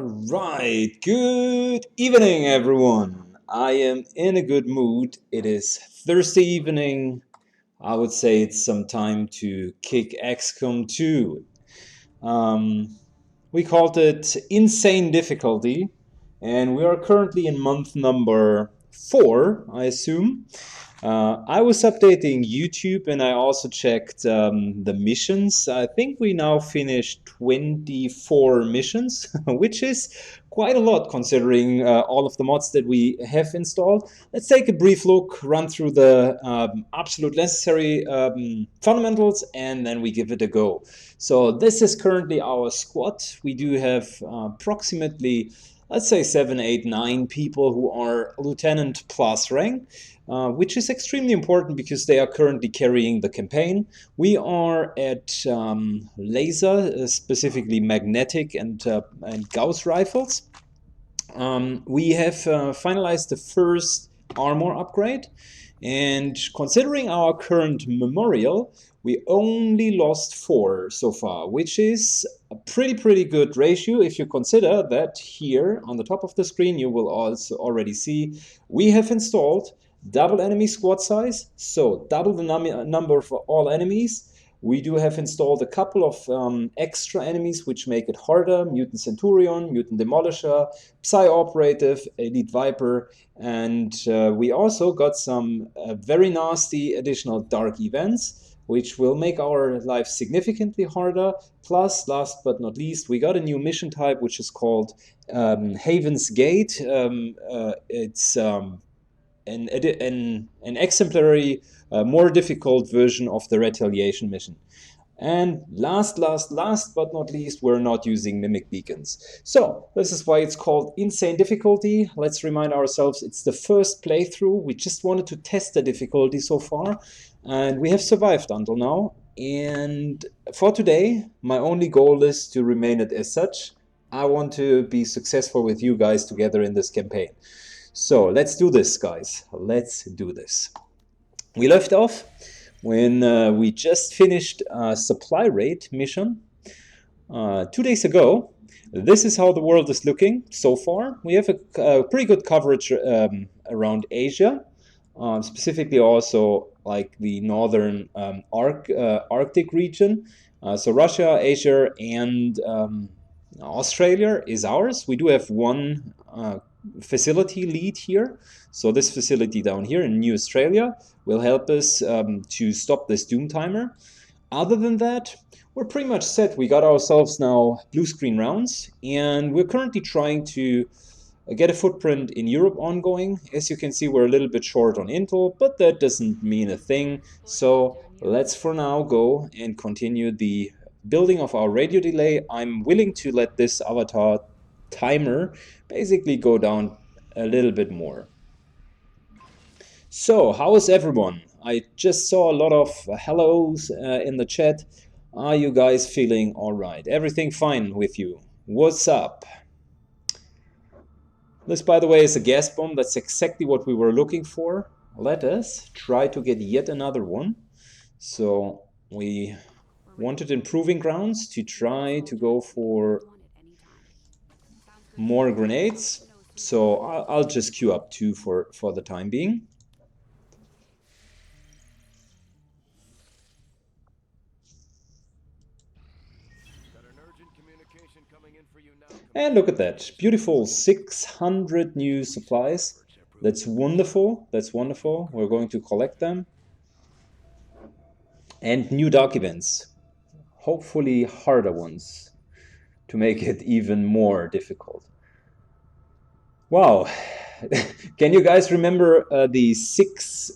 Right, good evening, everyone. I am in a good mood. It is Thursday evening. I would say it's some time to kick XCOM2. We called it Insane Difficulty, and we are currently in month number 4, I assume. I was updating YouTube and I also checked the missions. I think we now finished 24 missions, which is quite a lot considering all of the mods that we have installed. Let's take a brief look, run through the absolute necessary fundamentals, and then we give it a go. So this is currently our squad. We do have approximately, let's say 7, 8, 9 people who are lieutenant plus rank. Which is extremely important because they are currently carrying the campaign. We are at laser, specifically magnetic and Gauss rifles. We have finalized the first armor upgrade, and considering our current memorial, we only lost 4 so far, which is a pretty good ratio if you consider that here on the top of the screen you will also already see we have installed double enemy squad size, so double the number for all enemies. We do have installed a couple of extra enemies which make it harder: Mutant Centurion, Mutant Demolisher, Psy Operative, Elite Viper, and we also got some very nasty additional dark events which will make our life significantly harder. Plus, last but not least, we got a new mission type which is called Haven's Gate. It's an exemplary, more difficult version of the retaliation mission. And last but not least, we're not using mimic beacons. So this is why it's called Insane Difficulty. Let's remind ourselves it's the first playthrough. We just wanted to test the difficulty so far, and we have survived until now. And for today, my only goal is to remain it as such. I want to be successful with you guys together in this campaign. So let's do this, guys. Let's do this. We left off when we just finished a supply raid mission 2 days ago. This is how the world is looking so far. We have a pretty good coverage around Asia, specifically also like the northern Arctic region. So Russia, Asia, and Australia is ours. We do have one facility lead here. So this facility down here in New Australia will help us to stop this doom timer. Other than that, we're pretty much set. We got ourselves now blue screen rounds, and we're currently trying to get a footprint in Europe ongoing. As you can see, we're a little bit short on intel, but that doesn't mean a thing. So let's for now go and continue the building of our radio delay. I'm willing to let this avatar timer basically go down a little bit more. So, how is everyone? I just saw a lot of hellos in the chat. Are you guys feeling all right? Everything fine with you? What's up? This, by the way, is a gas bomb. That's exactly what we were looking for. Let us try to get yet another one. So, we wanted improving grounds to try to go for more grenades. So I'll just queue up 2 for the time being. And look at that, beautiful 600 new supplies. That's wonderful, that's wonderful. We're going to collect them. And new dark events, hopefully harder ones, to make it even more difficult. Wow. Can you guys remember the 6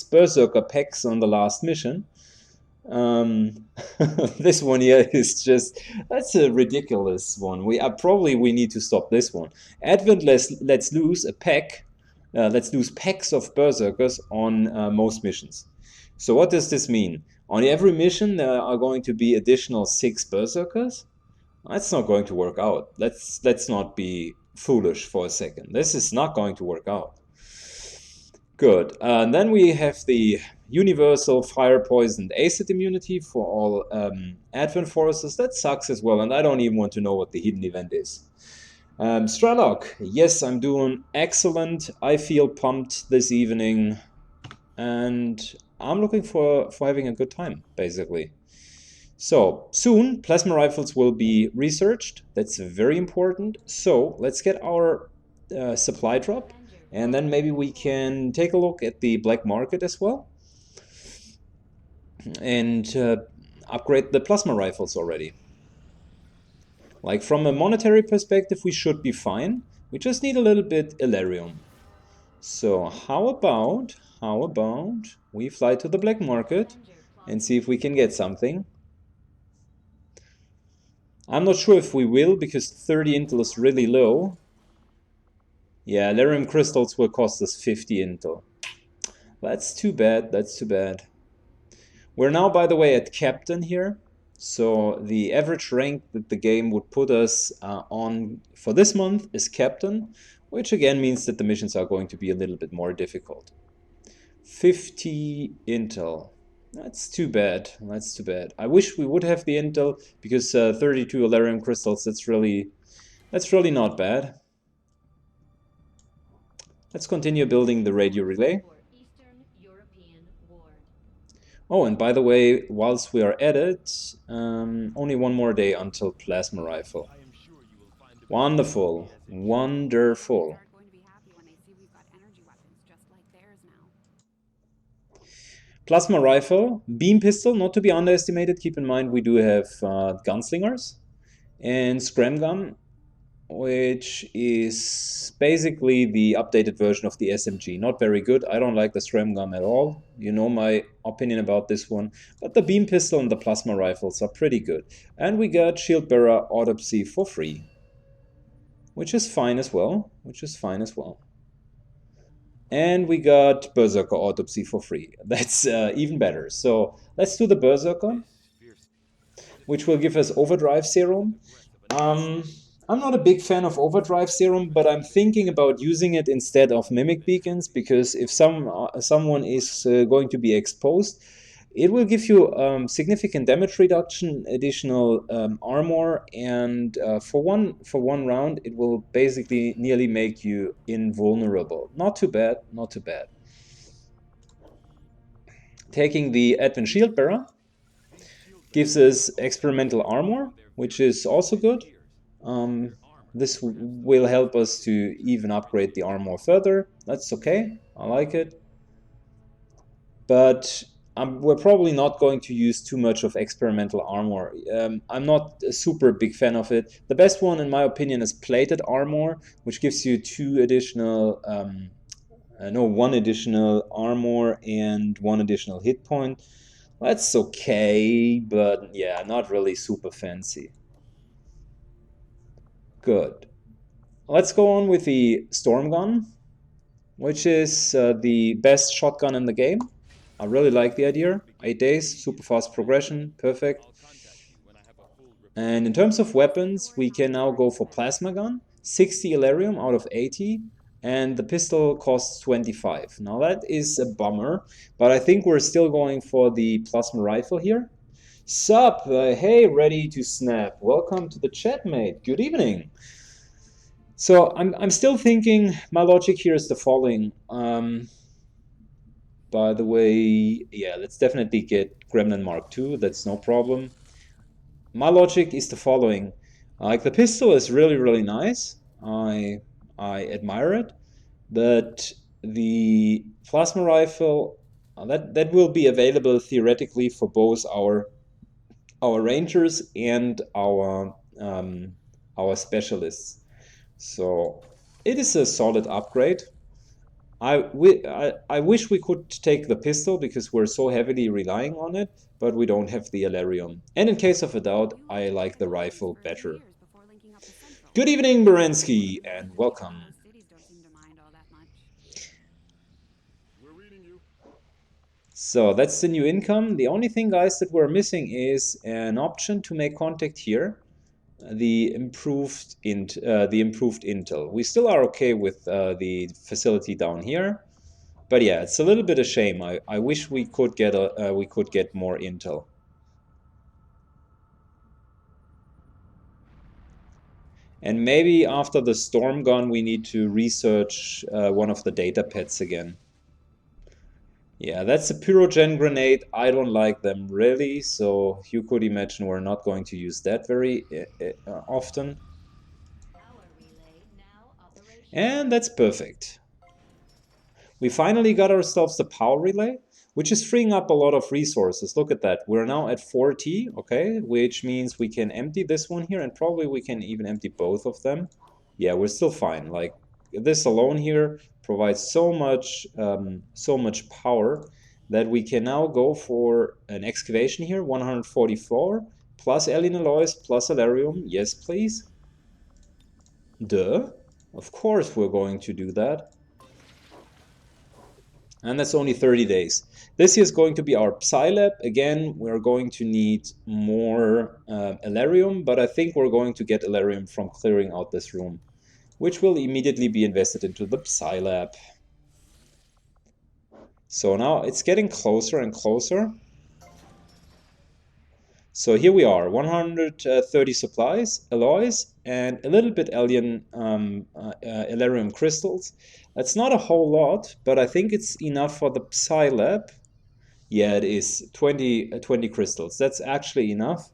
berserker packs on the last mission? This one here is just, that's a ridiculous one. We need to stop this one. Advent let's lose a pack. Let's lose packs of berserkers on most missions. So what does this mean? On every mission there are going to be additional 6 berserkers? That's not going to work out. Let's not be foolish for a second. This is not going to work out. Good. And then we have the universal fire poisoned acid immunity for all advent forces. That sucks as well, and I don't even want to know what the hidden event is. Strelok, yes, I'm doing excellent. I feel pumped this evening, and I'm looking for having a good time, basically. So soon, plasma rifles will be researched. That's very important. So let's get our supply drop, and then maybe we can take a look at the black market as well, and upgrade the plasma rifles already. Like from a monetary perspective, we should be fine. We just need a little bit Elerium. So how about we fly to the black market and see if we can get something. I'm not sure if we will, because 30 intel is really low. Yeah, Elerium crystals will cost us 50 intel. That's too bad, that's too bad. We're now, by the way, at Captain here. So the average rank that the game would put us on for this month is Captain, which again means that the missions are going to be a little bit more difficult. 50 intel. That's too bad. That's too bad. I wish we would have the intel, because 32 Elerium crystals, that's really not bad. Let's continue building the radio relay. Oh, and by the way, whilst we are at it, only one more day until plasma rifle. Wonderful, wonderful. Plasma rifle, beam pistol, not to be underestimated. Keep in mind we do have gunslingers, and scram gun, which is basically the updated version of the SMG. Not very good. I don't like the scram gun at all. You know my opinion about this one. But the beam pistol and the plasma rifles are pretty good. And we got shield bearer autopsy for free, which is fine as well. And we got berserker autopsy for free. That's even better. So let's do the berserker, which will give us overdrive serum. I'm not a big fan of overdrive serum, but I'm thinking about using it instead of mimic beacons, because if someone is going to be exposed, it will give you significant damage reduction, additional armor, and for one round, it will basically nearly make you invulnerable. Not too bad, not too bad. Taking the Advent Shield Bearer gives us experimental armor, which is also good. This will help us to even upgrade the armor further. That's okay, I like it. But we're probably not going to use too much of experimental armor. I'm not a super big fan of it. The best one, in my opinion, is plated armor, which gives you one additional armor and one additional hit point. That's okay, but yeah, not really super fancy. Good. Let's go on with the storm gun, which is the best shotgun in the game. I really like the idea. 8 days, super fast progression, perfect. And in terms of weapons, we can now go for plasma gun, 60 Elerium out of 80, and the pistol costs 25. Now that is a bummer, but I think we're still going for the plasma rifle here. Sup, hey, ready to snap. Welcome to the chat, mate. Good evening. So I'm still thinking, my logic here is the following. By the way, yeah, let's definitely get Gremlin Mark II, that's no problem. My logic is the following. Like, the pistol is really, really nice. I admire it. But the plasma rifle, that will be available theoretically for both our rangers and our specialists. So it is a solid upgrade. I wish we could take the pistol, because we're so heavily relying on it, but we don't have the Elerium. And in case of a doubt, I like the rifle better. Good evening, Berensky, and welcome. So that's the new income. The only thing, guys, that we're missing is an option to make contact here. The improved intel. We still are okay with the facility down here. But yeah, it's a little bit a shame. I wish we could get more intel. And maybe after the storm gun, we need to research one of the data pets again. Yeah, that's a pyrogen grenade. I don't like them really, so you could imagine we're not going to use that very often. And that's perfect. We finally got ourselves the power relay, which is freeing up a lot of resources. Look at that. We're now at 4T, okay, which means we can empty this one here, and probably we can even empty both of them. Yeah, we're still fine. Like, this alone here provides so much power that we can now go for an excavation here, 144, plus alien alloys, plus alarium. Yes, please. Duh. Of course we're going to do that. And that's only 30 days. This is going to be our Psy Lab. Again, we're going to need more Alarium, but I think we're going to get Alarium from clearing out this room, which will immediately be invested into the Psy Lab. So now it's getting closer and closer. So here we are, 130 supplies, alloys, and a little bit alien Alarium crystals. That's not a whole lot, but I think it's enough for the Psy Lab. Yeah, it is 20 crystals. That's actually enough.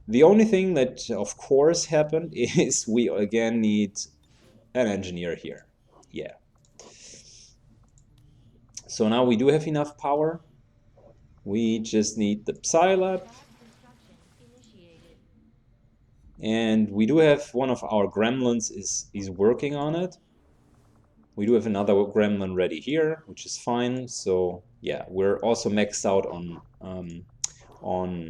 The only thing that, of course, happened is we again need an engineer here. Yeah. So now we do have enough power. We just need the Psy Lab. And we do have one of our gremlins is working on it. We do have another gremlin ready here, which is fine. So yeah, we're also maxed out on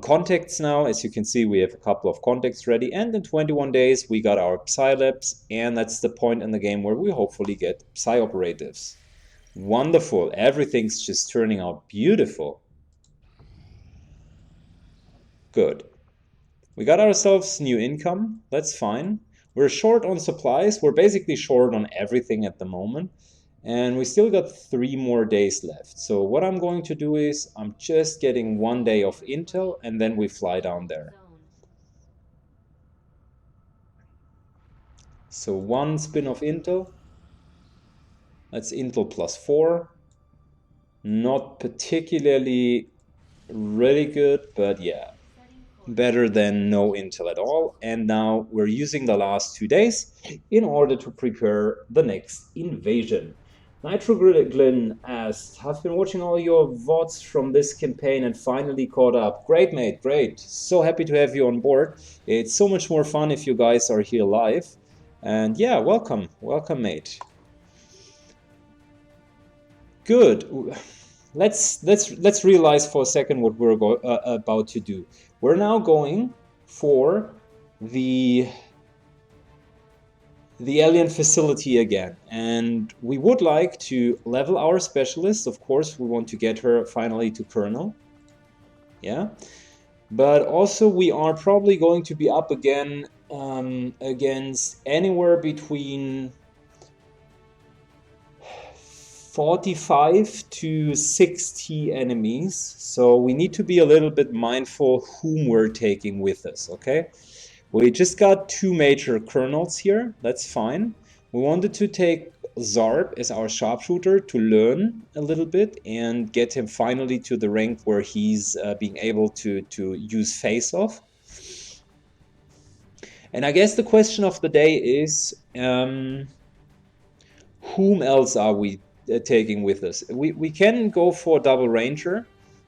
contacts now. As you can see, we have a couple of contacts ready, and in 21 days we got our Psy Labs, and that's the point in the game where we hopefully get Psy Operatives. Wonderful. Everything's just turning out beautiful. Good. We got ourselves new income. That's fine. We're short on supplies. We're basically short on everything at the moment. And we still got 3 more days left. So what I'm going to do is I'm just getting 1 day of intel, and then we fly down there. So 1 spin of intel. That's intel plus 4. Not particularly really good, but yeah, better than no intel at all. And now we're using the last 2 days in order to prepare the next invasion. Nitroglin asked, I've been watching all your VODs from this campaign and finally caught up. Great, mate, great. So happy to have you on board. It's so much more fun if you guys are here live. And yeah, welcome, mate. Good. Let's realize for a second what we're about to do. We're now going for the alien facility again, and we would like to level our specialist. Of course, we want to get her finally to Colonel. Yeah, but also we are probably going to be up again against anywhere between 45 to 60 enemies, so we need to be a little bit mindful whom we're taking with us, okay? We just got 2 major colonels here, that's fine. We wanted to take Zarb as our sharpshooter to learn a little bit and get him finally to the rank where he's being able to use face-off. And I guess the question of the day is, whom else are we taking with us? We can go for Double Ranger,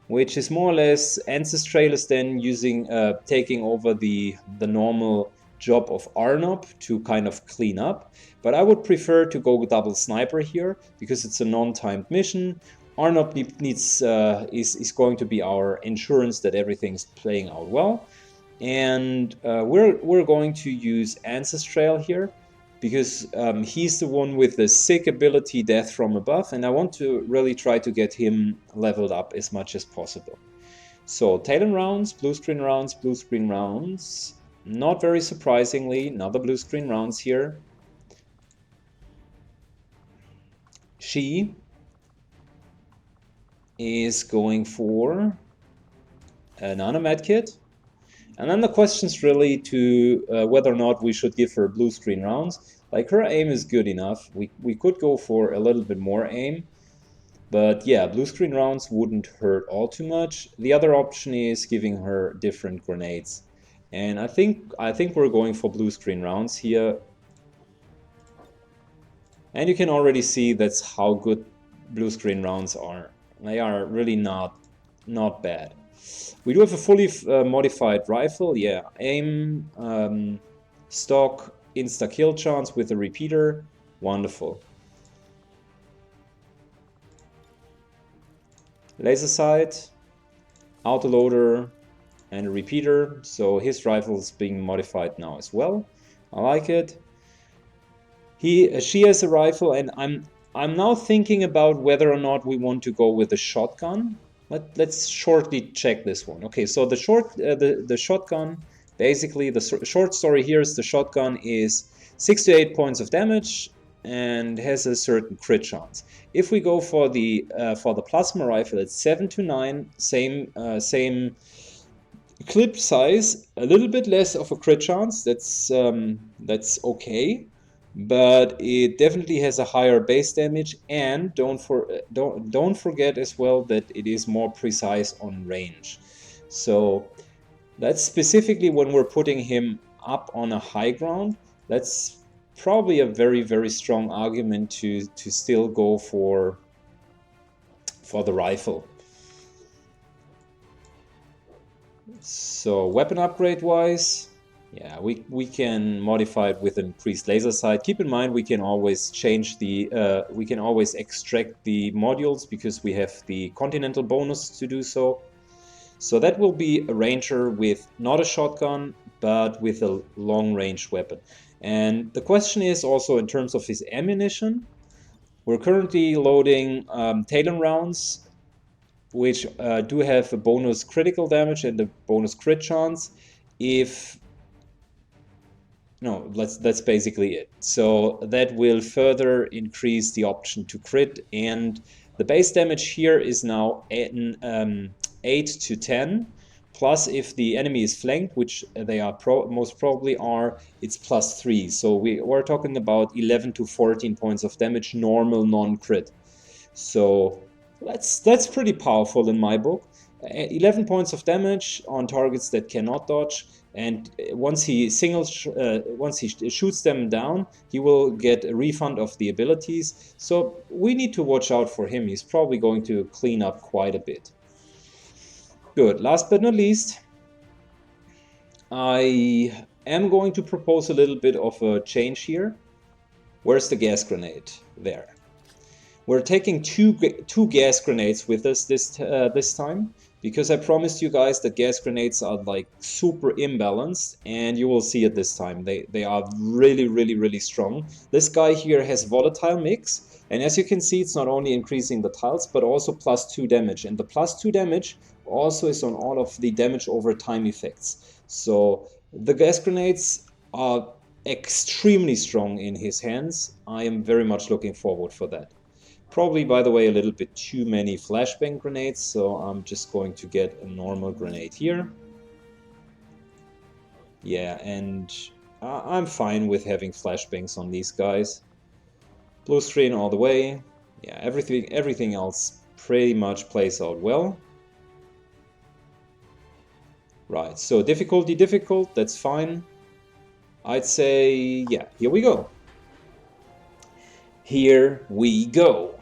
which is more or less Ancestralis then using taking over the normal job of Arnob to kind of clean up. But I would prefer to go with Double Sniper here because it's a non-timed mission. Arnob is going to be our insurance that everything's playing out well. And we're going to use Ancestral here because he's the one with the sick ability Death from Above, and I want to really try to get him leveled up as much as possible. So Talon rounds, blue screen rounds, blue screen rounds. Not very surprisingly, another blue screen rounds here. She is going for a nanomed kit. And then the question's really to whether or not we should give her blue screen rounds. Like, her aim is good enough. We could go for a little bit more aim. But yeah, blue screen rounds wouldn't hurt all too much. The other option is giving her different grenades. And I think we're going for blue screen rounds here. And you can already see that's how good blue screen rounds are. They are really not bad. We do have a fully modified rifle, yeah. Aim, stock, insta kill chance with a repeater, wonderful. Laser sight, autoloader, and a repeater. So his rifle is being modified now as well. I like it. She has a rifle, and I'm now thinking about whether or not we want to go with a shotgun. Let's shortly check this one. Okay, so the shotgun, basically the short story here is the shotgun is 6 to 8 points of damage and has a certain crit chance. If we go for the plasma rifle, it's 7 to 9, same clip size, a little bit less of a crit chance. That's okay. But it definitely has a higher base damage, and don't forget as well that it is more precise on range. So that's specifically when we're putting him up on a high ground. That's probably a very, very strong argument to still go for the rifle. So weapon upgrade wise, yeah, we can modify it with increased laser sight. Keep in mind we can always change the we can always extract the modules because we have the continental bonus to do so. So that will be a ranger with not a shotgun but with a long range weapon. And the question is also in terms of his ammunition. We're currently loading Talon rounds, which do have a bonus critical damage and a bonus crit chance. That's basically it. So that will further increase the option to crit, and the base damage here is now 8 to 10. Plus, if the enemy is flanked, which they are most probably are, it's +3. So we're talking about 11 to 14 points of damage, normal, non-crit. So that's pretty powerful in my book. 11 points of damage on targets that cannot dodge, and once he shoots them down, he will get a refund of the abilities. So we need to watch out for him. He's probably going to clean up quite a bit. Good. Last but not least, I am going to propose a little bit of a change here. Where's the gas grenade? There. We're taking two gas grenades with us this time, because I promised you guys that gas grenades are like super imbalanced, and you will see it this time. They are really, really, really strong. This guy here has volatile mix, and as you can see, it's not only increasing the tiles, but also +2 damage. And the +2 damage also is on all of the damage over time effects. So the gas grenades are extremely strong in his hands. I am very much looking forward for that. Probably, by the way, a little bit too many flashbang grenades, so I'm just going to get a normal grenade here. Yeah, and I'm fine with having flashbangs on these guys. Blue screen all the way. Yeah, everything else pretty much plays out well. Right, so difficulty difficult, that's fine. I'd say, yeah, here we go. Here we go.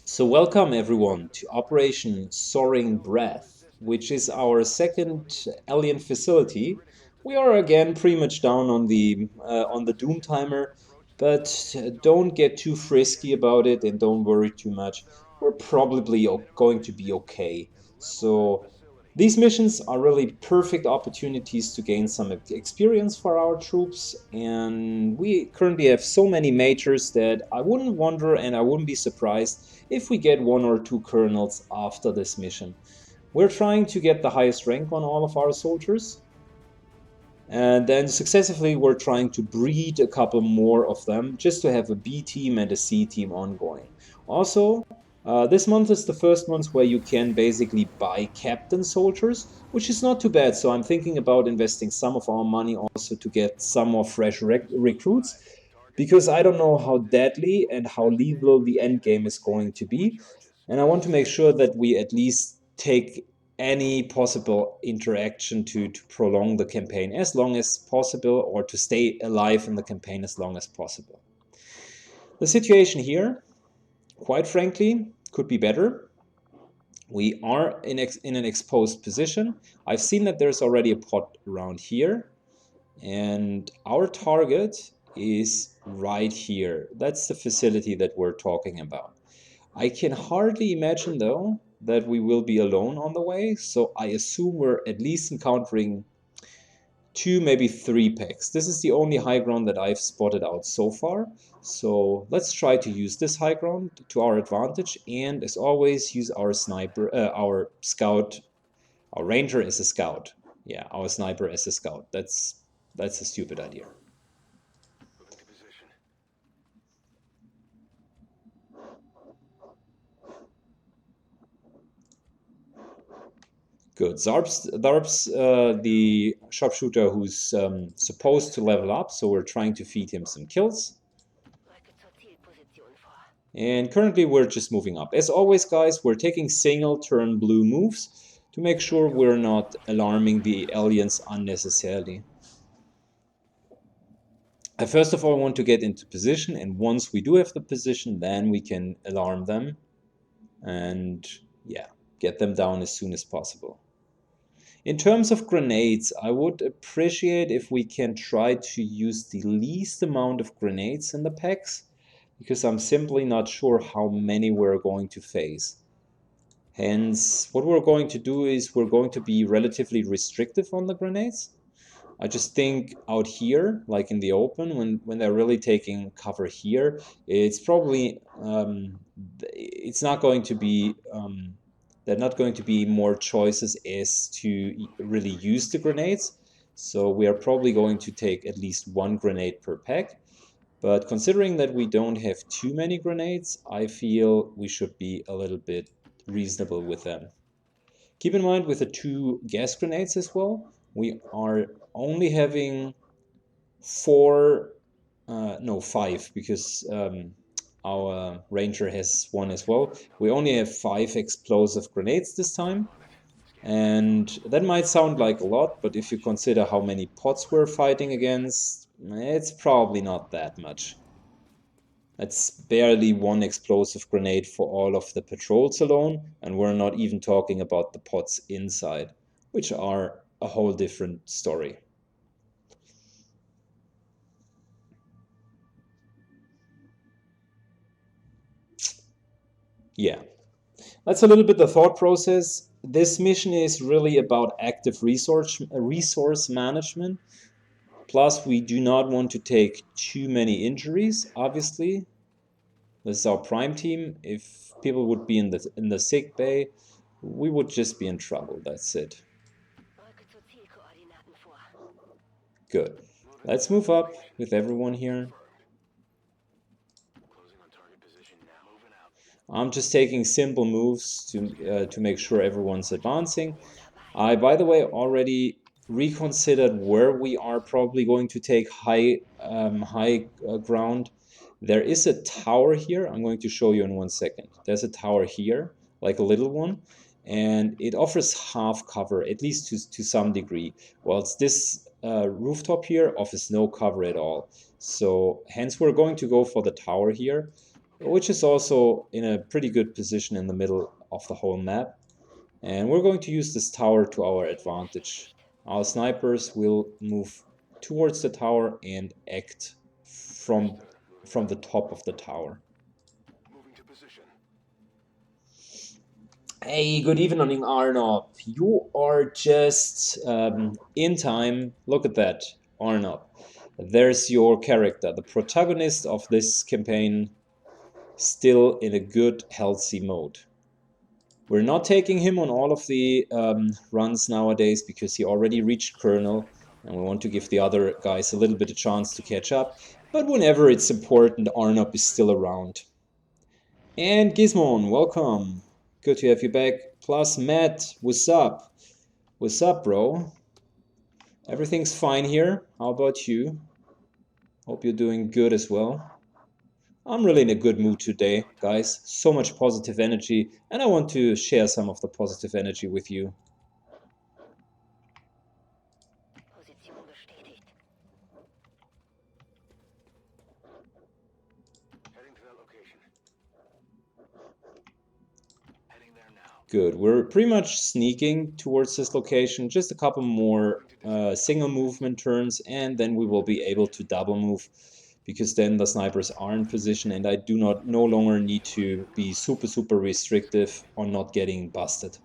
So welcome everyone to Operation Soaring Breath, which is our second alien facility. We are again pretty much down on the doom timer, but don't get too frisky about it and don't worry too much. We're probably going to be okay. So These missions are really perfect opportunities to gain some experience for our troops, and we currently have so many majors that I wouldn't wonder and I wouldn't be surprised if we get 1 or 2 colonels after this mission. We're trying to get the highest rank on all of our soldiers, and then successively we're trying to breed a couple more of them just to have a B team and a C team ongoing. Also, this month is the first month where you can basically buy captain soldiers, which is not too bad. So I'm thinking about investing some of our money also to get some more fresh recruits, because I don't know how deadly and how lethal the end game is going to be. And I want to make sure that we at least take any possible interaction to prolong the campaign as long as possible, or to stay alive in the campaign as long as possible. The situation here, quite frankly, could be better. We are in an exposed position. I've seen that there's already a pot around here, and our target is right here. That's the facility that we're talking about. I can hardly imagine, though, that we will be alone on the way, so I assume we're at least encountering 2, maybe 3 packs. This is the only high ground that I've spotted out so far, so let's try to use this high ground to our advantage, and as always, use our sniper, our scout, our ranger as a scout. Yeah, our sniper as a scout. That's a stupid idea. Good. Darb's the sharpshooter who's supposed to level up, so we're trying to feed him some kills. And currently we're just moving up. As always, guys, we're taking single turn blue moves to make sure we're not alarming the aliens unnecessarily. I first of all want to get into position, and once we do have the position, then we can alarm them and, yeah, get them down as soon as possible. In terms of grenades, I would appreciate if we can try to use the least amount of grenades in the packs, because I'm simply not sure how many we're going to face. Hence, what we're going to do is we're going to be relatively restrictive on the grenades. I just think out here, like in the open, when they're really taking cover here, it's probably it's not going to be there are not going to be more choices as to really use the grenades. So we are probably going to take at least 1 grenade per pack. But considering that we don't have too many grenades, I feel we should be a little bit reasonable with them. Keep in mind with the 2 gas grenades as well, we are only having 4, no 5, because our ranger has 1 as well. We only have 5 explosive grenades this time, and that might sound like a lot, but if you consider how many pots we're fighting against, it's probably not that much. That's barely 1 explosive grenade for all of the patrols alone, and we're not even talking about the pots inside, which are a whole different story. Yeah, that's a little bit the thought process. This mission is really about active resource management. Plus, we do not want to take too many injuries, obviously. This is our prime team. If people would be in the sick bay, we would just be in trouble. That's it. Good. Let's move up with everyone here. I'm just taking simple moves to make sure everyone's advancing. I, by the way, already reconsidered where we are probably going to take high ground. There is a tower here. I'm going to show you in 1 second. There's a tower here, like a little one, and it offers half cover, at least to some degree, whilst this rooftop here offers no cover at all. So hence we're going to go for the tower here, which is also in a pretty good position in the middle of the whole map. And we're going to use this tower to our advantage. Our snipers will move towards the tower and act from the top of the tower. Hey, good evening, Arnob. You are just in time. Look at that, Arnob. There's your character, the protagonist of this campaign, still in a good, healthy mode. We're not taking him on all of the runs nowadays because he already reached Colonel, and we want to give the other guys a little bit of chance to catch up. But whenever it's important, Arnob is still around. And Gizmon, welcome. Good to have you back. Plus Matt, what's up? What's up, bro? Everything's fine here. How about you? Hope you're doing good as well. I'm really in a good mood today, guys. So much positive energy, and I want to share some of the positive energy with you. Good. We're pretty much sneaking towards this location. Just a couple more single movement turns, and then we will be able to double move, because then the snipers are in position, and I do not no longer need to be super restrictive on not getting busted.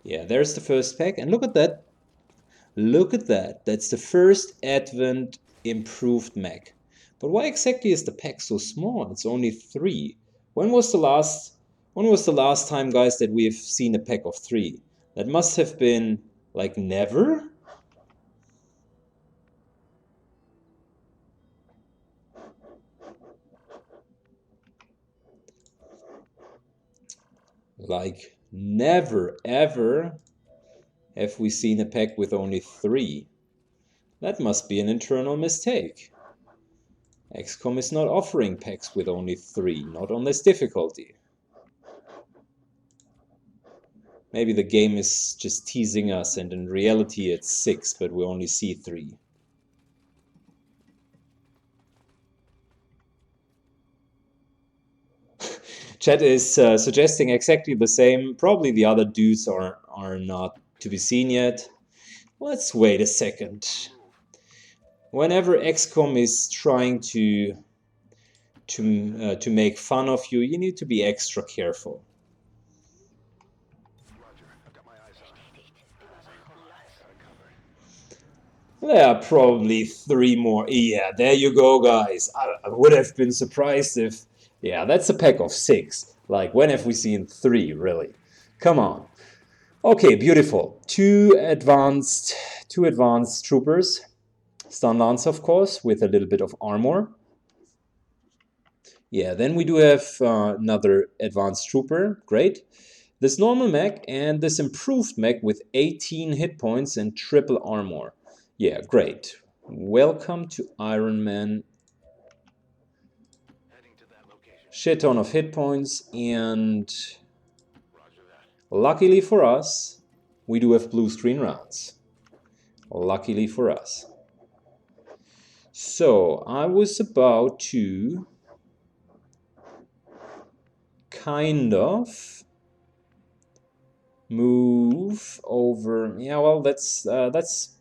Yeah, there's the first pack, and look at that. Look at that. That's the first Advent improved mech. But why exactly is the pack so small? It's only 3. When was the last time, guys, that we've seen a pack of 3? That must have been like never? Like never ever have we seen a pack with only 3. That must be an internal mistake. XCOM is not offering packs with only 3, not on this difficulty. Maybe the game is just teasing us, and in reality it's 6, but we only see 3. Chat is suggesting exactly the same. Probably the other dudes are not to be seen yet. Let's wait a second. Whenever XCOM is trying to make fun of you, you need to be extra careful. There are probably 3 more. Yeah, there you go, guys. I would have been surprised if... Yeah, that's a pack of 6. Like, when have we seen 3, really? Come on. Okay, beautiful. Two advanced troopers. Stun Lance, of course, with a little bit of armor. Yeah, then we do have another advanced trooper. Great. This normal mech and this improved mech with 18 hit points and triple armor. Yeah, great. Welcome to Ironman. Shit ton of hit points, and luckily for us, we do have blue screen rounds. Luckily for us. So, I was about to kind of move over. Yeah, well, that's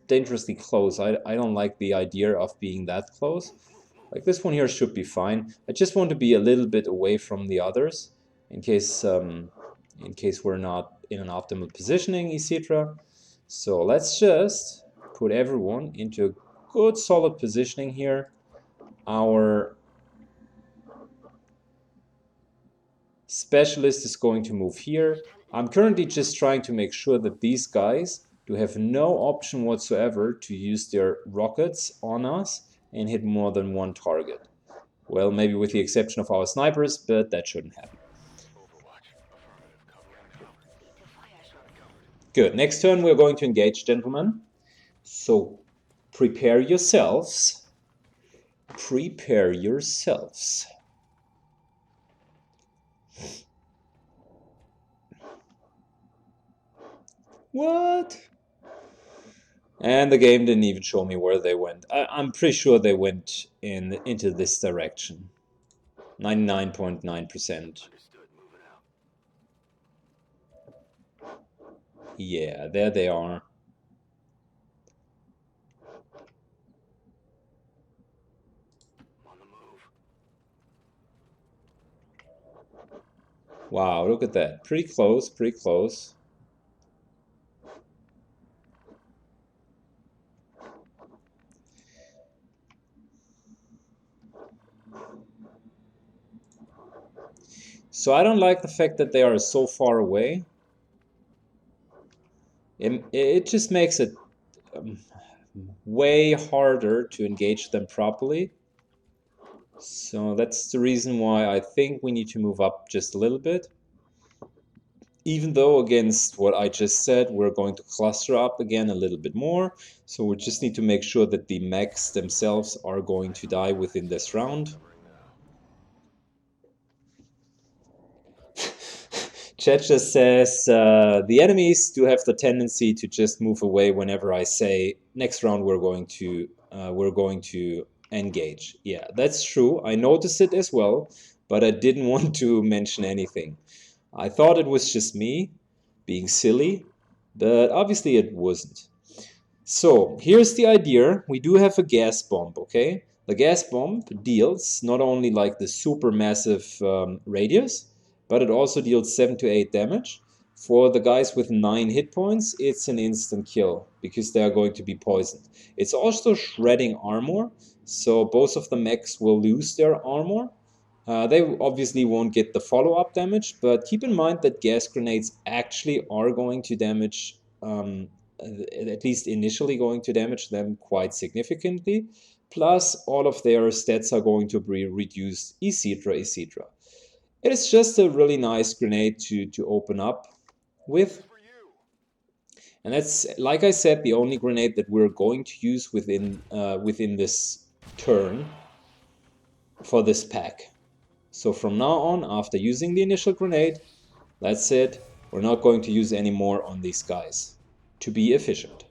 dangerously close. I don't like the idea of being that close. Like, this one here should be fine. I just want to be a little bit away from the others in case we're not in an optimal positioning, etc. So let's just put everyone into a good solid positioning here. Our specialist is going to move here. I'm currently just trying to make sure that these guys do have no option whatsoever to use their rockets on us and hit more than one target. Well, maybe with the exception of our snipers, but that shouldn't happen. Good. Next turn we're going to engage, gentlemen. So prepare yourselves. Prepare yourselves. What? And the game didn't even show me where they went. I'm pretty sure they went into this direction. 99.9%. Yeah, there they are. Wow, look at that. Pretty close, pretty close. So I don't like the fact that they are so far away. It just makes it way harder to engage them properly. So that's the reason why I think we need to move up just a little bit. Even though against what I just said, we're going to cluster up again a little bit more. So we just need to make sure that the mechs themselves are going to die within this round. Chet just says the enemies do have the tendency to just move away whenever I say next round we're going to engage. Yeah, that's true. I noticed it as well, but I didn't want to mention anything. I thought it was just me being silly, but obviously it wasn't. So here's the idea. We do have a gas bomb, okay? The gas bomb deals not only like the super massive radius, but it also deals 7 to 8 damage. For the guys with 9 hit points, it's an instant kill because they are going to be poisoned. It's also shredding armor, so both of the mechs will lose their armor. They obviously won't get the follow-up damage, but keep in mind that gas grenades actually are going to damage at least initially going to damage them quite significantly. Plus, all of their stats are going to be reduced, etc., etc. It is just a really nice grenade to open up with. And that's, like I said, the only grenade that we're going to use within this turn for this pack. So from now on, after using the initial grenade, that's it. We're not going to use any more on these guys to be efficient.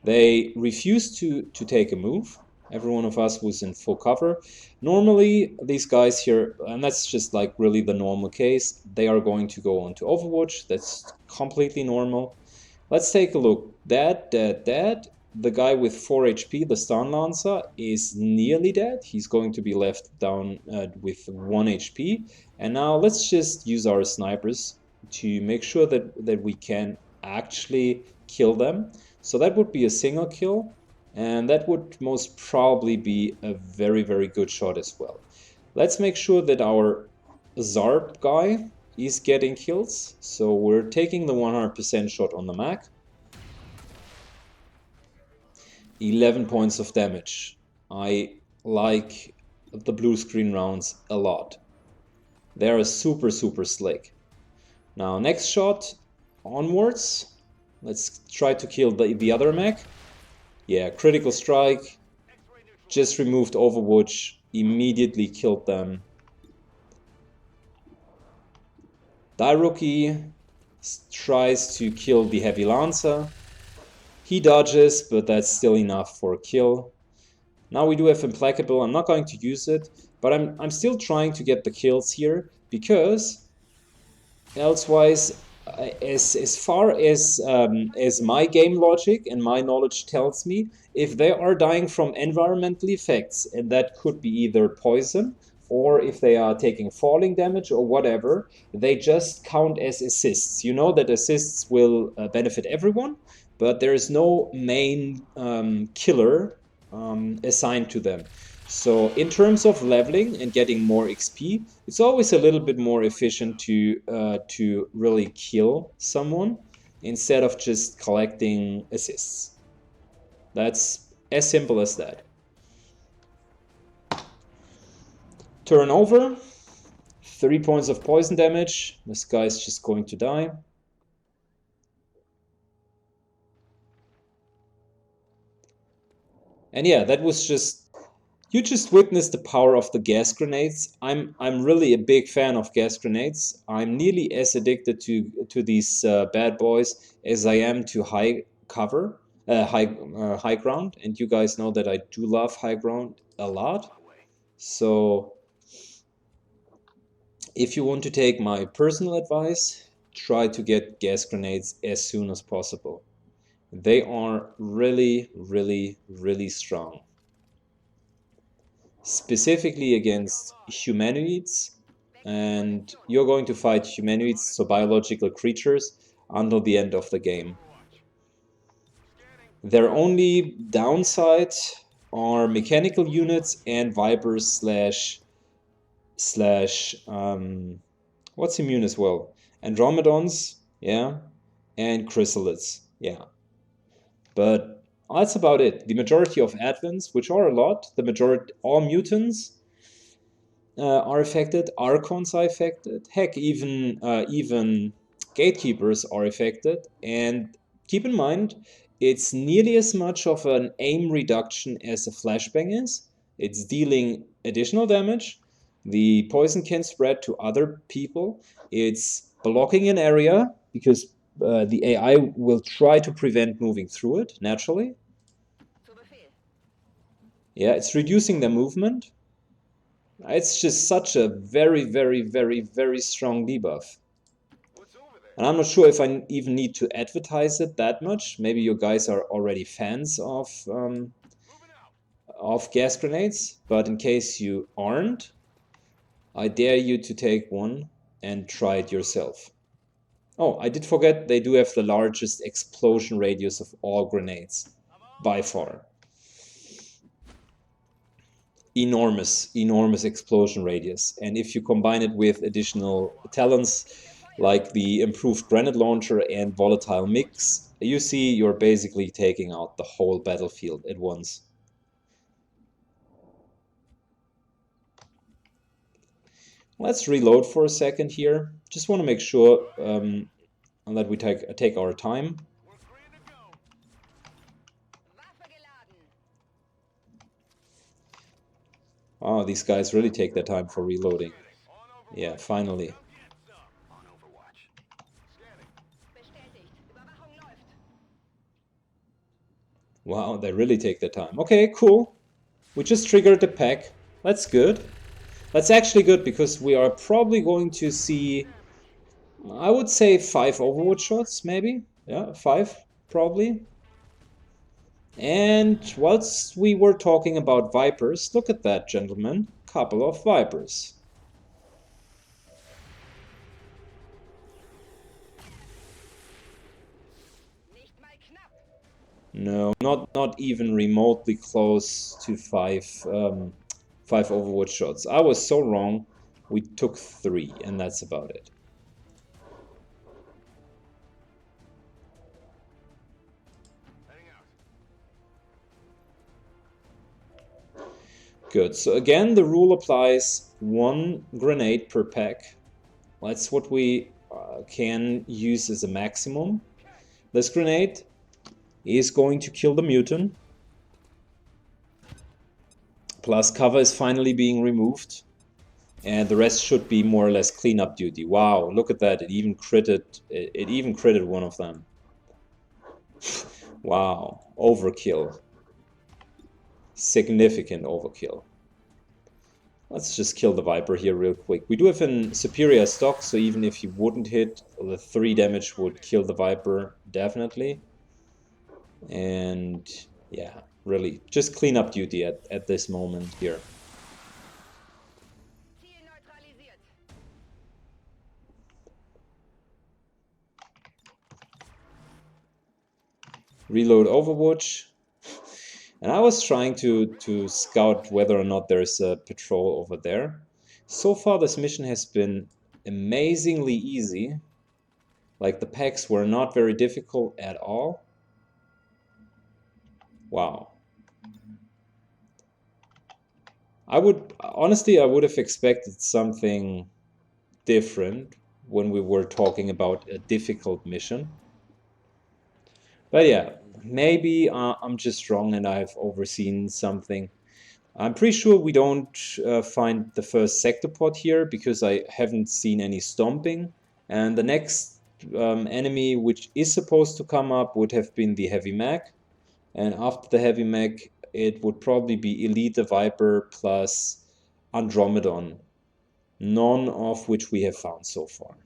They refused to take a move. Every one of us was in full cover. Normally, these guys here, and that's just like really the normal case, they are going to go on to Overwatch. That's completely normal. Let's take a look. Dead. The guy with 4 HP, the Stun Lancer, is nearly dead. He's going to be left down with 1 HP. And now let's just use our snipers to make sure that we can actually kill them. So that would be a single kill, and that would most probably be a very, very good shot as well. Let's make sure that our Zarb guy is getting kills. So we're taking the 100% shot on the Mac. 11 points of damage. I like the blue screen rounds a lot. They're super, super slick. Now, next shot onwards. Let's try to kill the other mech. Yeah, critical strike. Just removed Overwatch. Immediately killed them. Dairoki tries to kill the Heavy Lancer. He dodges, but that's still enough for a kill. Now we do have Implacable. I'm not going to use it, but I'm still trying to get the kills here because elsewise, as far as my game logic and my knowledge tells me, if they are dying from environmental effects, and that could be either poison or if they are taking falling damage or whatever, they just count as assists. You know that assists will benefit everyone, but there is no main killer assigned to them. So in terms of leveling and getting more XP, it's always a little bit more efficient to really kill someone instead of just collecting assists. That's as simple as that. Turn over, 3 points of poison damage. This guy's just going to die. And yeah, that was just... You just witnessed the power of the gas grenades. I'm really a big fan of gas grenades. I'm nearly as addicted to these bad boys as I am to high cover, high ground. And you guys know that I do love high ground a lot. So if you want to take my personal advice, try to get gas grenades as soon as possible. They are really, really, really strong. Specifically against humanoids and you're going to fight humanoids, so biological creatures, until the end of the game. Their only downside are mechanical units and Vipers slash what's immune as well? Andromedons, yeah, and Chrysalids, yeah. But that's about it. The majority of Advents, which are a lot, all mutants are affected. Archons are affected. Heck, even gatekeepers are affected. And keep in mind, it's nearly as much of an aim reduction as a flashbang is. It's dealing additional damage. The poison can spread to other people. It's blocking an area because the AI will try to prevent moving through it naturally. Yeah, it's reducing their movement. It's just such a very, very, very, very strong debuff. And I'm not sure if I even need to advertise it that much. Maybe you guys are already fans of gas grenades, but in case you aren't, I dare you to take one and try it yourself. Oh, I did forget they do have the largest explosion radius of all grenades, by far. Enormous explosion radius. And if you combine it with additional talents like the improved grenade launcher and volatile mix, you see you're basically taking out the whole battlefield at once. Let's reload for a second here. Just want to make sure that we take our time. Oh, these guys really take their time for reloading. Yeah, finally. Wow, they really take their time. Okay, cool. We just triggered the pack. That's good. That's actually good because we are probably going to see, I would say 5 Overwatch shots, maybe. Yeah, 5, probably. And whilst we were talking about Vipers, look at that, gentlemen. Couple of Vipers. No, not even remotely close to 5 Overwatch shots. I was so wrong. We took 3, and that's about it. Good. So again, the rule applies: 1 grenade per pack. That's what we can use as a maximum. This grenade is going to kill the mutant. Plus cover is finally being removed. And the rest should be more or less cleanup duty. Wow, look at that. It even critted one of them. Wow, overkill. Significant overkill. Let's just kill the Viper here real quick. We do have a superior stock, so even if he wouldn't hit, the 3 damage would kill the Viper, definitely. And yeah, really, just clean up duty at this moment here. Reload Overwatch. And I was trying to scout whether or not there's a patrol over there. So far this mission has been amazingly easy. Like, the packs were not very difficult at all. Wow. I would have expected something different when we were talking about a difficult mission. But yeah, maybe I'm just wrong and I've overseen something. I'm pretty sure we don't find the first sector pod here because I haven't seen any stomping. And the next enemy which is supposed to come up would have been the heavy mech. And after the heavy mech, it would probably be Elite the Viper plus Andromedon. None of which we have found so far.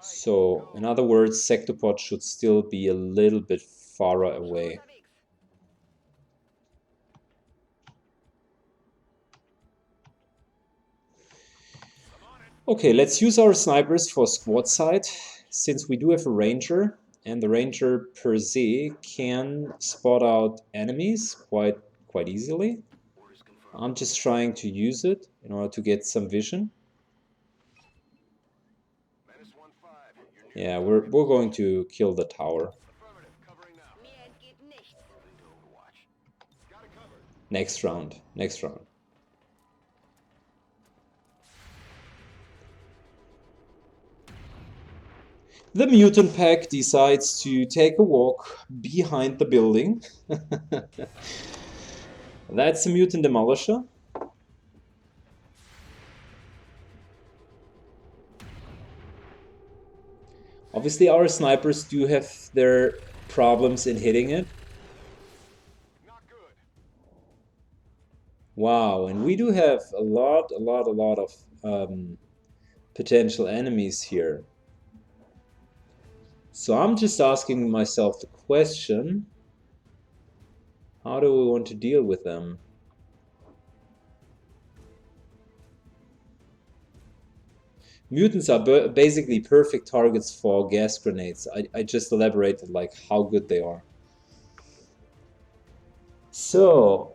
So, in other words, Sectopod should still be a little bit far away. Okay, let's use our snipers for squad sight, since we do have a ranger, and the ranger per se can spot out enemies quite easily. I'm just trying to use it in order to get some vision. Yeah, we're going to kill the tower. Next round. Next round. The mutant pack decides to take a walk behind the building. That's a mutant demolisher. Obviously, our snipers do have their problems in hitting it. Wow, and we do have a lot of potential enemies here. So I'm just asking myself the question, how do we want to deal with them? Mutants are basically perfect targets for gas grenades. I just elaborated like how good they are. So,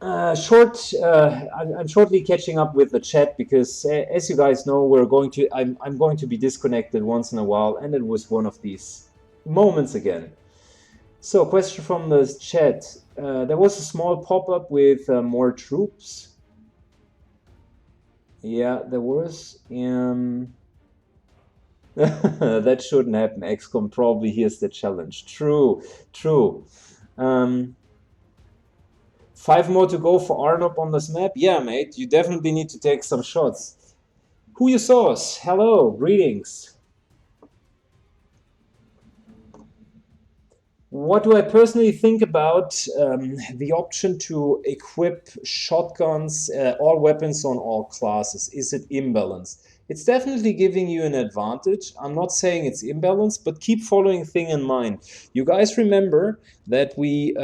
I'm shortly catching up with the chat because, as you guys know, I'm going to be disconnected once in a while, and it was one of these moments again. So, question from the chat: there was a small pop-up with more troops. Yeah, there was. That shouldn't happen. XCOM probably here's the challenge. True, true. 5 more to go for Arnop on this map. Yeah, mate, you definitely need to take some shots. Who you sauce? Hello, greetings. What do I personally think about the option to equip shotguns, all weapons on all classes? Is it imbalanced? It's definitely giving you an advantage. I'm not saying it's imbalanced, but keep following thing in mind. You guys remember that we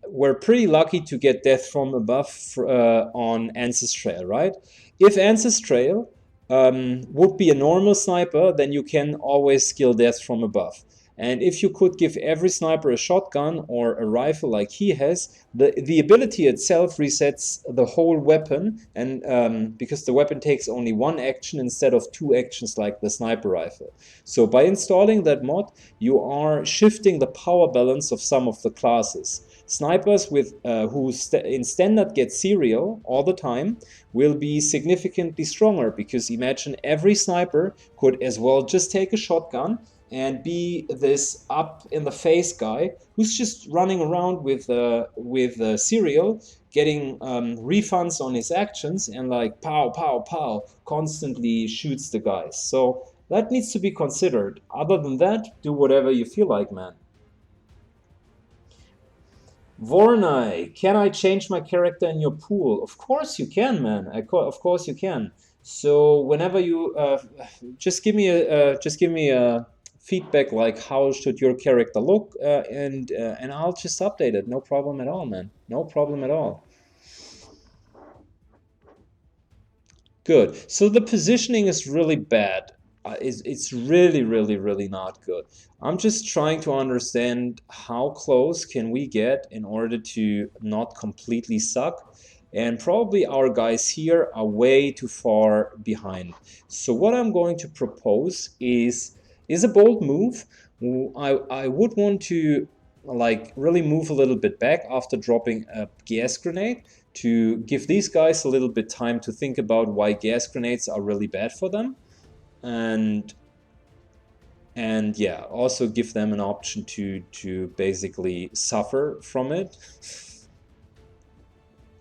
were pretty lucky to get Death from Above on Ancestral, right? If Ancestral would be a normal sniper, then you can always skill Death from Above. And if you could give every sniper a shotgun or a rifle like he has, the ability itself resets the whole weapon, and because the weapon takes only one action instead of two actions like the sniper rifle. So by installing that mod, you are shifting the power balance of some of the classes. Snipers with who in standard get serial all the time will be significantly stronger, because imagine every sniper could as well just take a shotgun and be this up in the face guy who's just running around with cereal, getting refunds on his actions, and like pow pow pow constantly shoots the guys. So that needs to be considered. Other than that, do whatever you feel like, man. Vornai, can I change my character in your pool? Of course you can, man. Of course you can. So whenever you just give me a feedback like how should your character look, and I'll just update it. No problem at all, man. No problem at all. Good. So the positioning is really bad. It's really not good. I'm just trying to understand how close can we get in order to not completely suck. And probably our guys here are way too far behind. So what I'm going to propose is a bold move. I would want to like really move a little bit back after dropping a gas grenade, to give these guys a little bit time to think about why gas grenades are really bad for them, and yeah, also give them an option to basically suffer from it.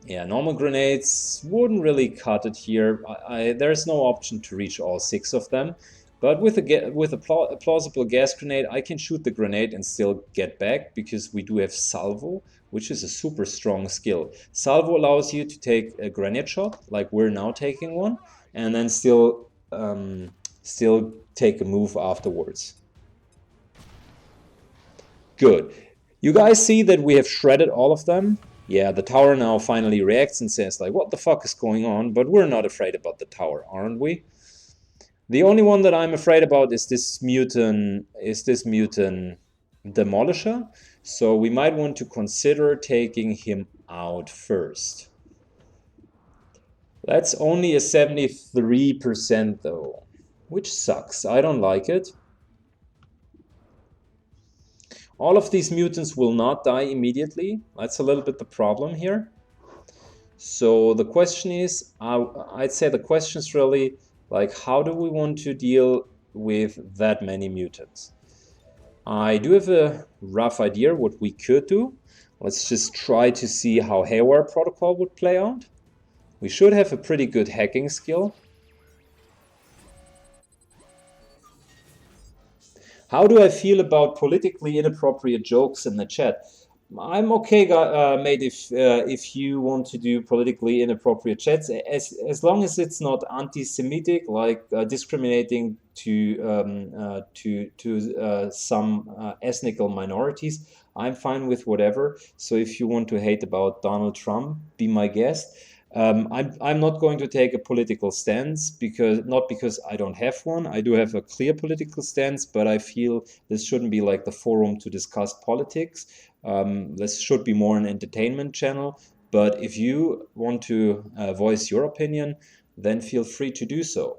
Yeah, normal grenades wouldn't really cut it here. There's no option to reach all 6 of them. But with a plausible gas grenade, I can shoot the grenade and still get back, because we do have Salvo, which is a super strong skill. Salvo allows you to take a grenade shot, like we're now taking one, and then still take a move afterwards. Good. You guys see that we have shredded all of them? Yeah, the tower now finally reacts and says like, what the fuck is going on? But we're not afraid about the tower, aren't we? The only one that I'm afraid about is this mutant Demolisher. So we might want to consider taking him out first. That's only a 73% though, which sucks. I don't like it. All of these mutants will not die immediately. That's a little bit the problem here. So the question is, I'd say the question is really like, how do we want to deal with that many mutants? I do have a rough idea what we could do. Let's just try to see how Haywire Protocol would play out. We should have a pretty good hacking skill. How do I feel about politically inappropriate jokes in the chat? I'm okay, mate, if you want to do politically inappropriate chats, as long as it's not anti-Semitic, like discriminating to some ethnic minorities. I'm fine with whatever. So if you want to hate about Donald Trump, be my guest. I'm not going to take a political stance not because I don't have one. I do have a clear political stance, but I feel this shouldn't be like the forum to discuss politics. This should be more an entertainment channel. But if you want to voice your opinion, then feel free to do so.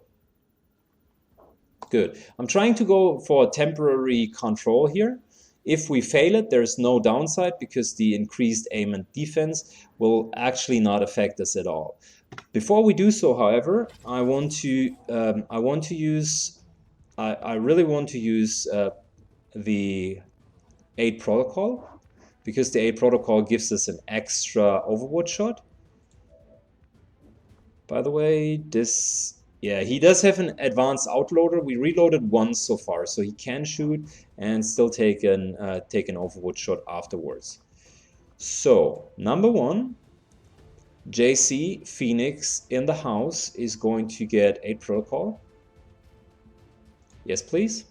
Good. I'm trying to go for a temporary control here. If we fail it, there's no downside because the increased aim and defense will actually not affect us at all. Before we do so, however, I really want to use the 8 protocol, because the 8 protocol gives us an extra overwatch shot. By the way, he does have an advanced outloader. We reloaded once so far, so he can shoot and still take an overwatch shot afterwards. So, number 1, JC Phoenix in the house is going to get 8 protocol. Yes, please.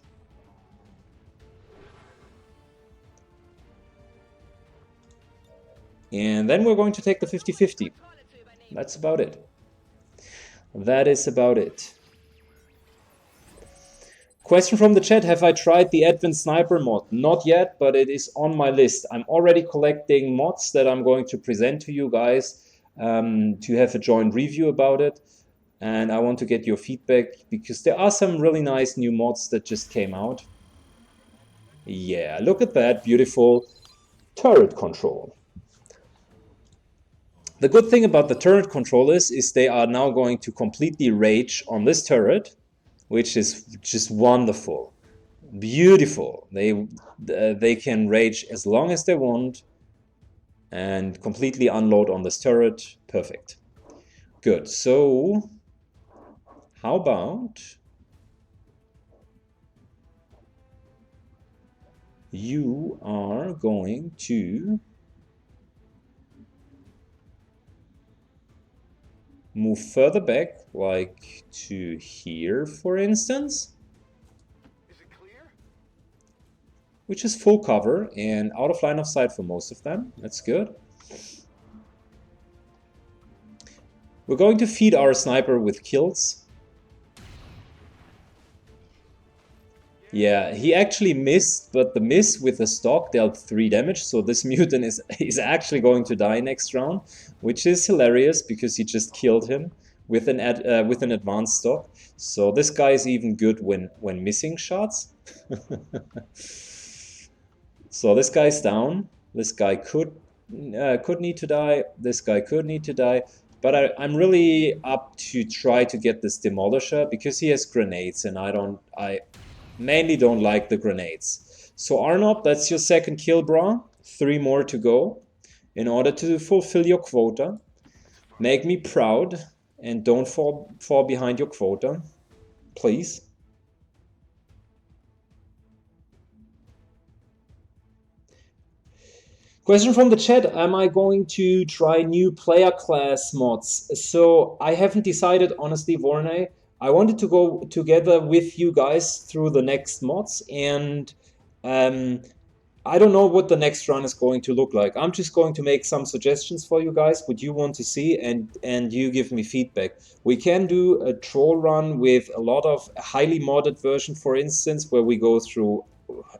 And then we're going to take the 50-50. That's about it. That is about it. Question from the chat, have I tried the Advanced Sniper mod? Not yet, but it is on my list. I'm already collecting mods that I'm going to present to you guys to have a joint review about it. And I want to get your feedback because there are some really nice new mods that just came out. Yeah, look at that beautiful turret control. The good thing about the turret controllers is they are now going to completely rage on this turret, which is just wonderful, beautiful. They can rage as long as they want and completely unload on this turret. Perfect. Good. So how about you are going to move further back, like to here, for instance. Is it clear? Which is full cover and out of line of sight for most of them. That's good. We're going to feed our sniper with kills. Yeah, he actually missed, but the miss with the stock dealt 3 damage, so this mutant is actually going to die next round, which is hilarious because he just killed him with an advanced stock. So this guy is even good when missing shots. So this guy's down. This guy could need to die. This guy could need to die. But I'm really up to try to get this Demolisher because he has grenades, and I mainly don't like the grenades. So Arnob, that's your second kill, bro. 3 more to go in order to fulfill your quota. Make me proud and don't fall behind your quota, please. Question from the chat, am I going to try new player class mods? So I haven't decided, honestly, Vornay. I wanted to go together with you guys through the next mods, and I don't know what the next run is going to look like. I'm just going to make some suggestions for you guys, what you want to see, and you give me feedback. We can do a troll run with a lot of highly modded version, for instance, where we go through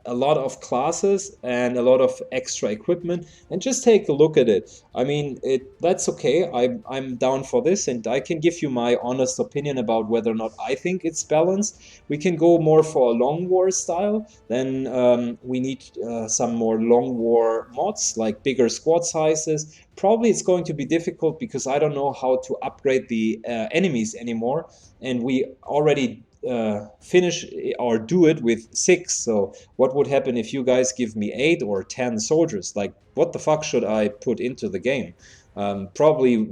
a lot of classes and a lot of extra equipment and just take a look at it. I mean, that's okay. I'm down for this, and I can give you my honest opinion about whether or not I think it's balanced. We can go more for a long war style. Then we need some more long war mods, like bigger squad sizes. Probably it's going to be difficult because I don't know how to upgrade the enemies anymore, and we already finish or do it with 6. So what would happen if you guys give me 8 or 10 soldiers? Like, what the fuck should I put into the game? Probably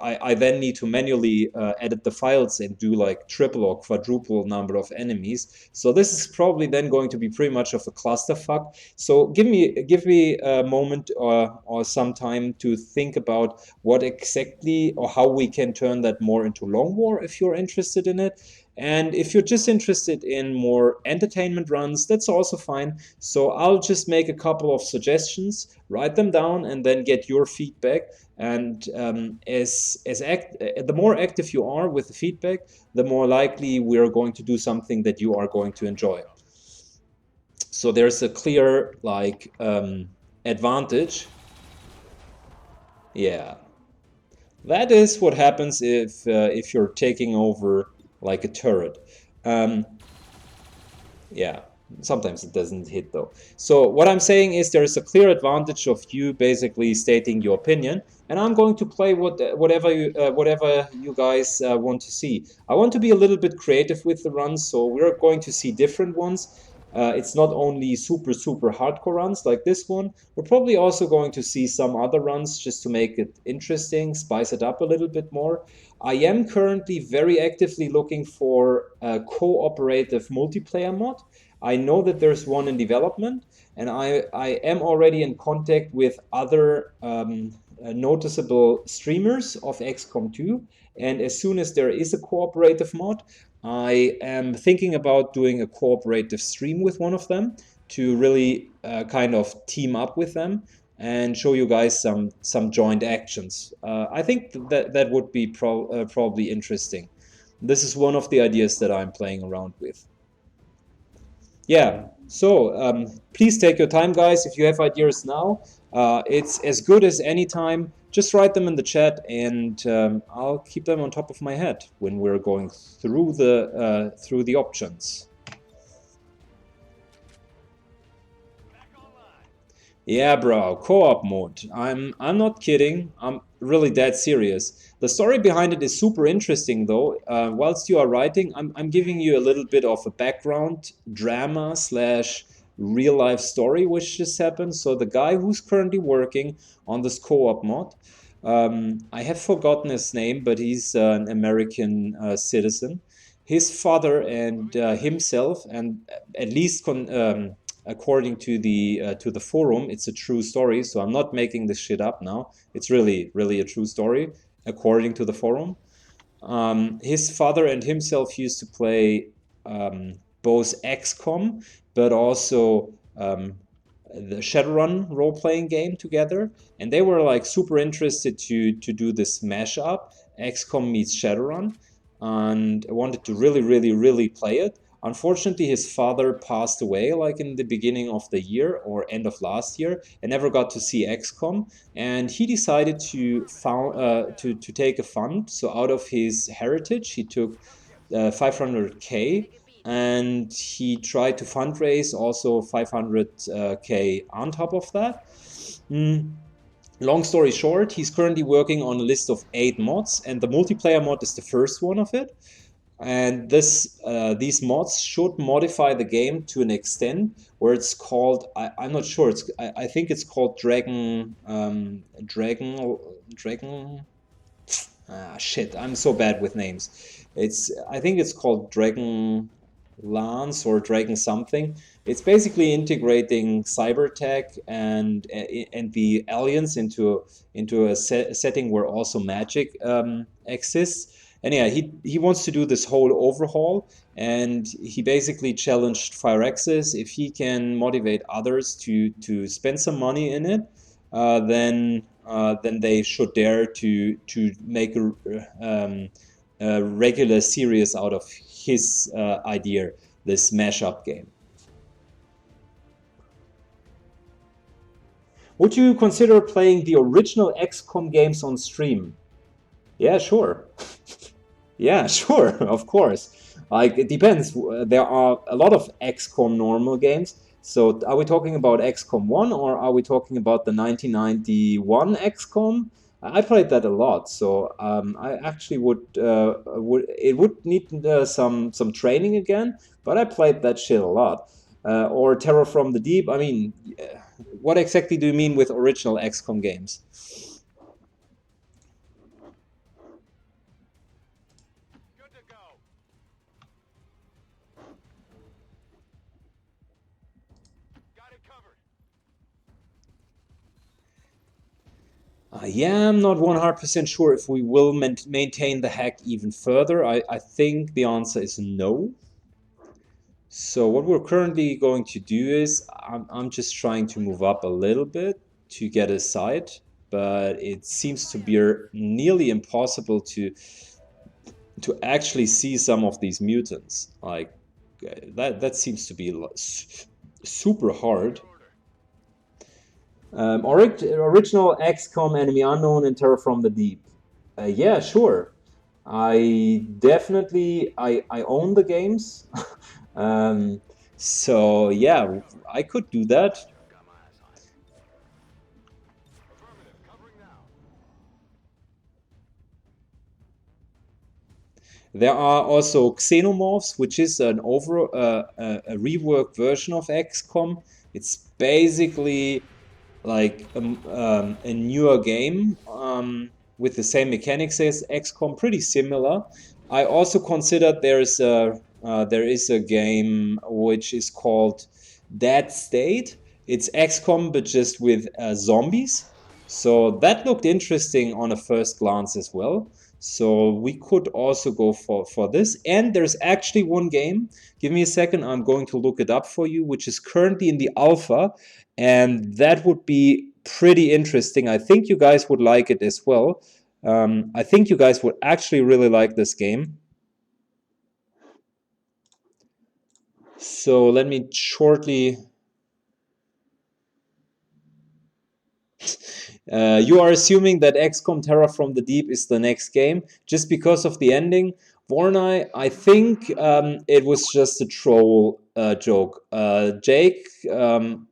I then need to manually edit the files and do like triple or quadruple number of enemies. So this is probably then going to be pretty much of a clusterfuck. So give me a moment or some time to think about what exactly or how we can turn that more into long war if you're interested in it. And if you're just interested in more entertainment runs, that's also fine. So I'll just make a couple of suggestions, write them down, and then get your feedback. And the more active you are with the feedback, the more likely we are going to do something that you are going to enjoy. So there's a clear advantage. Yeah, that is what happens if you're taking over like a turret. Um, yeah, sometimes it doesn't hit though. So what I'm saying is there is a clear advantage of you basically stating your opinion, and I'm going to play whatever you guys want to see. I want to be a little bit creative with the runs, so we're going to see different ones. It's not only super hardcore runs like this one. We're probably also going to see some other runs just to make it interesting, spice it up a little bit more. I am currently very actively looking for a cooperative multiplayer mod. I know that there's one in development, and I am already in contact with other noticeable streamers of XCOM2. And as soon as there is a cooperative mod, I am thinking about doing a cooperative stream with one of them to really kind of team up with them and show you guys some joint actions. I think that would be probably interesting. This is one of the ideas that I'm playing around with. Yeah, so please take your time, guys. If you have ideas now, it's as good as any time. Just write them in the chat, and I'll keep them on top of my head when we're going through the options. Yeah, bro, co-op mode. I'm not kidding. I'm really dead serious. The story behind it is super interesting, though. Whilst you are writing, I'm giving you a little bit of a background drama slash real life story which just happened. So the guy who's currently working on this co-op mod, I have forgotten his name, but he's an American citizen. His father and himself, and at least according to the forum, it's a true story. So I'm not making this shit up now. It's really a true story according to the forum. His father and himself used to play both XCOM, but also the Shadowrun role-playing game together, and they were like super interested to do this mashup, XCOM meets Shadowrun, and wanted to really play it. Unfortunately, his father passed away like in the beginning of the year or end of last year, and never got to see XCOM. And he decided to take a fund. So out of his heritage, he took 500K, and he tried to fundraise also 500K on top of that. Long story short, he's currently working on a list of 8 mods, and the multiplayer mod is the first one of it. And these mods should modify the game to an extent where it's called, I'm not sure, I think it's called Dragon. Shit, I'm so bad with names. I think it's called Dragon Lance or Dragon something. It's basically integrating cyber tech and the aliens into a setting where also magic exists. And yeah, he wants to do this whole overhaul, and he basically challenged Firexis if he can motivate others to spend some money in it, then they should dare to make a regular series out of his idea, this mashup game. Would you consider playing the original XCOM games on stream? Yeah, sure. Yeah, sure, of course. Like, it depends. There are a lot of XCOM normal games. So, are we talking about XCOM 1 or are we talking about the 1991 XCOM? I played that a lot, so I actually would need some training again, but I played that shit a lot. Or Terror from the Deep. I mean, what exactly do you mean with original XCOM games? Good to go. Got it covered. Yeah, I'm not 100% sure if we will maintain the hack even further. I think the answer is no. So what we're currently going to do is I'm just trying to move up a little bit to get a sight, but it seems to be nearly impossible to actually see some of these mutants. Like that seems to be super hard. Original XCOM Enemy Unknown and Terror from the Deep. Yeah, sure. I own the games. So yeah, I could do that. Got my eyes on it. Affirmative. Covering now. There are also Xenomorphs, which is a reworked version of XCOM. It's basically like a newer game with the same mechanics as XCOM, pretty similar. I also considered there is a game which is called Dead State. It's XCOM but just with zombies. So that looked interesting on a first glance as well. So we could also go for this. And there's actually one game. Give me a second. I'm going to look it up for you, which is currently in the alpha. And that would be pretty interesting. I think you guys would like it as well. I think you guys would actually really like this game. So let me shortly... You are assuming that XCOM Terror from the Deep is the next game just because of the ending. Vornai, I think it was just a troll joke. Jake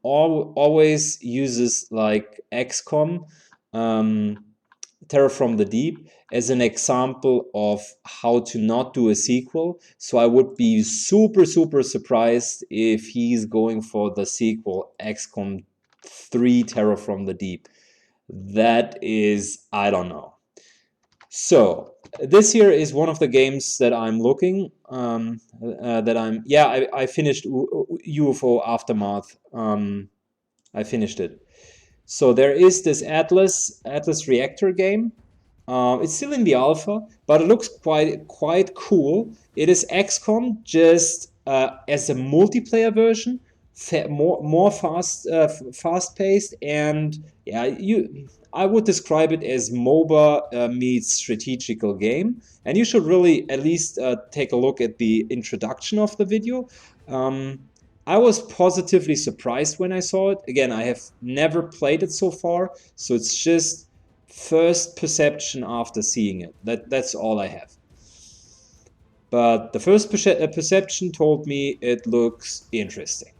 always uses like XCOM Terror from the Deep as an example of how to not do a sequel. So I would be super surprised if he's going for the sequel XCOM 3 Terror from the Deep. That is, I don't know. So this here is one of the games that I'm looking. I finished UFO Aftermath. I finished it. So there is this Atlas Reactor game. It's still in the alpha, but it looks quite cool. It is XCOM just as a multiplayer version, more fast paced, and yeah, I would describe it as MOBA meets strategical game. And you should really at least take a look at the introduction of the video. I was positively surprised when I saw it. Again, I have never played it so far, so it's just first perception after seeing it. That's all I have. But the first perception told me it looks interesting.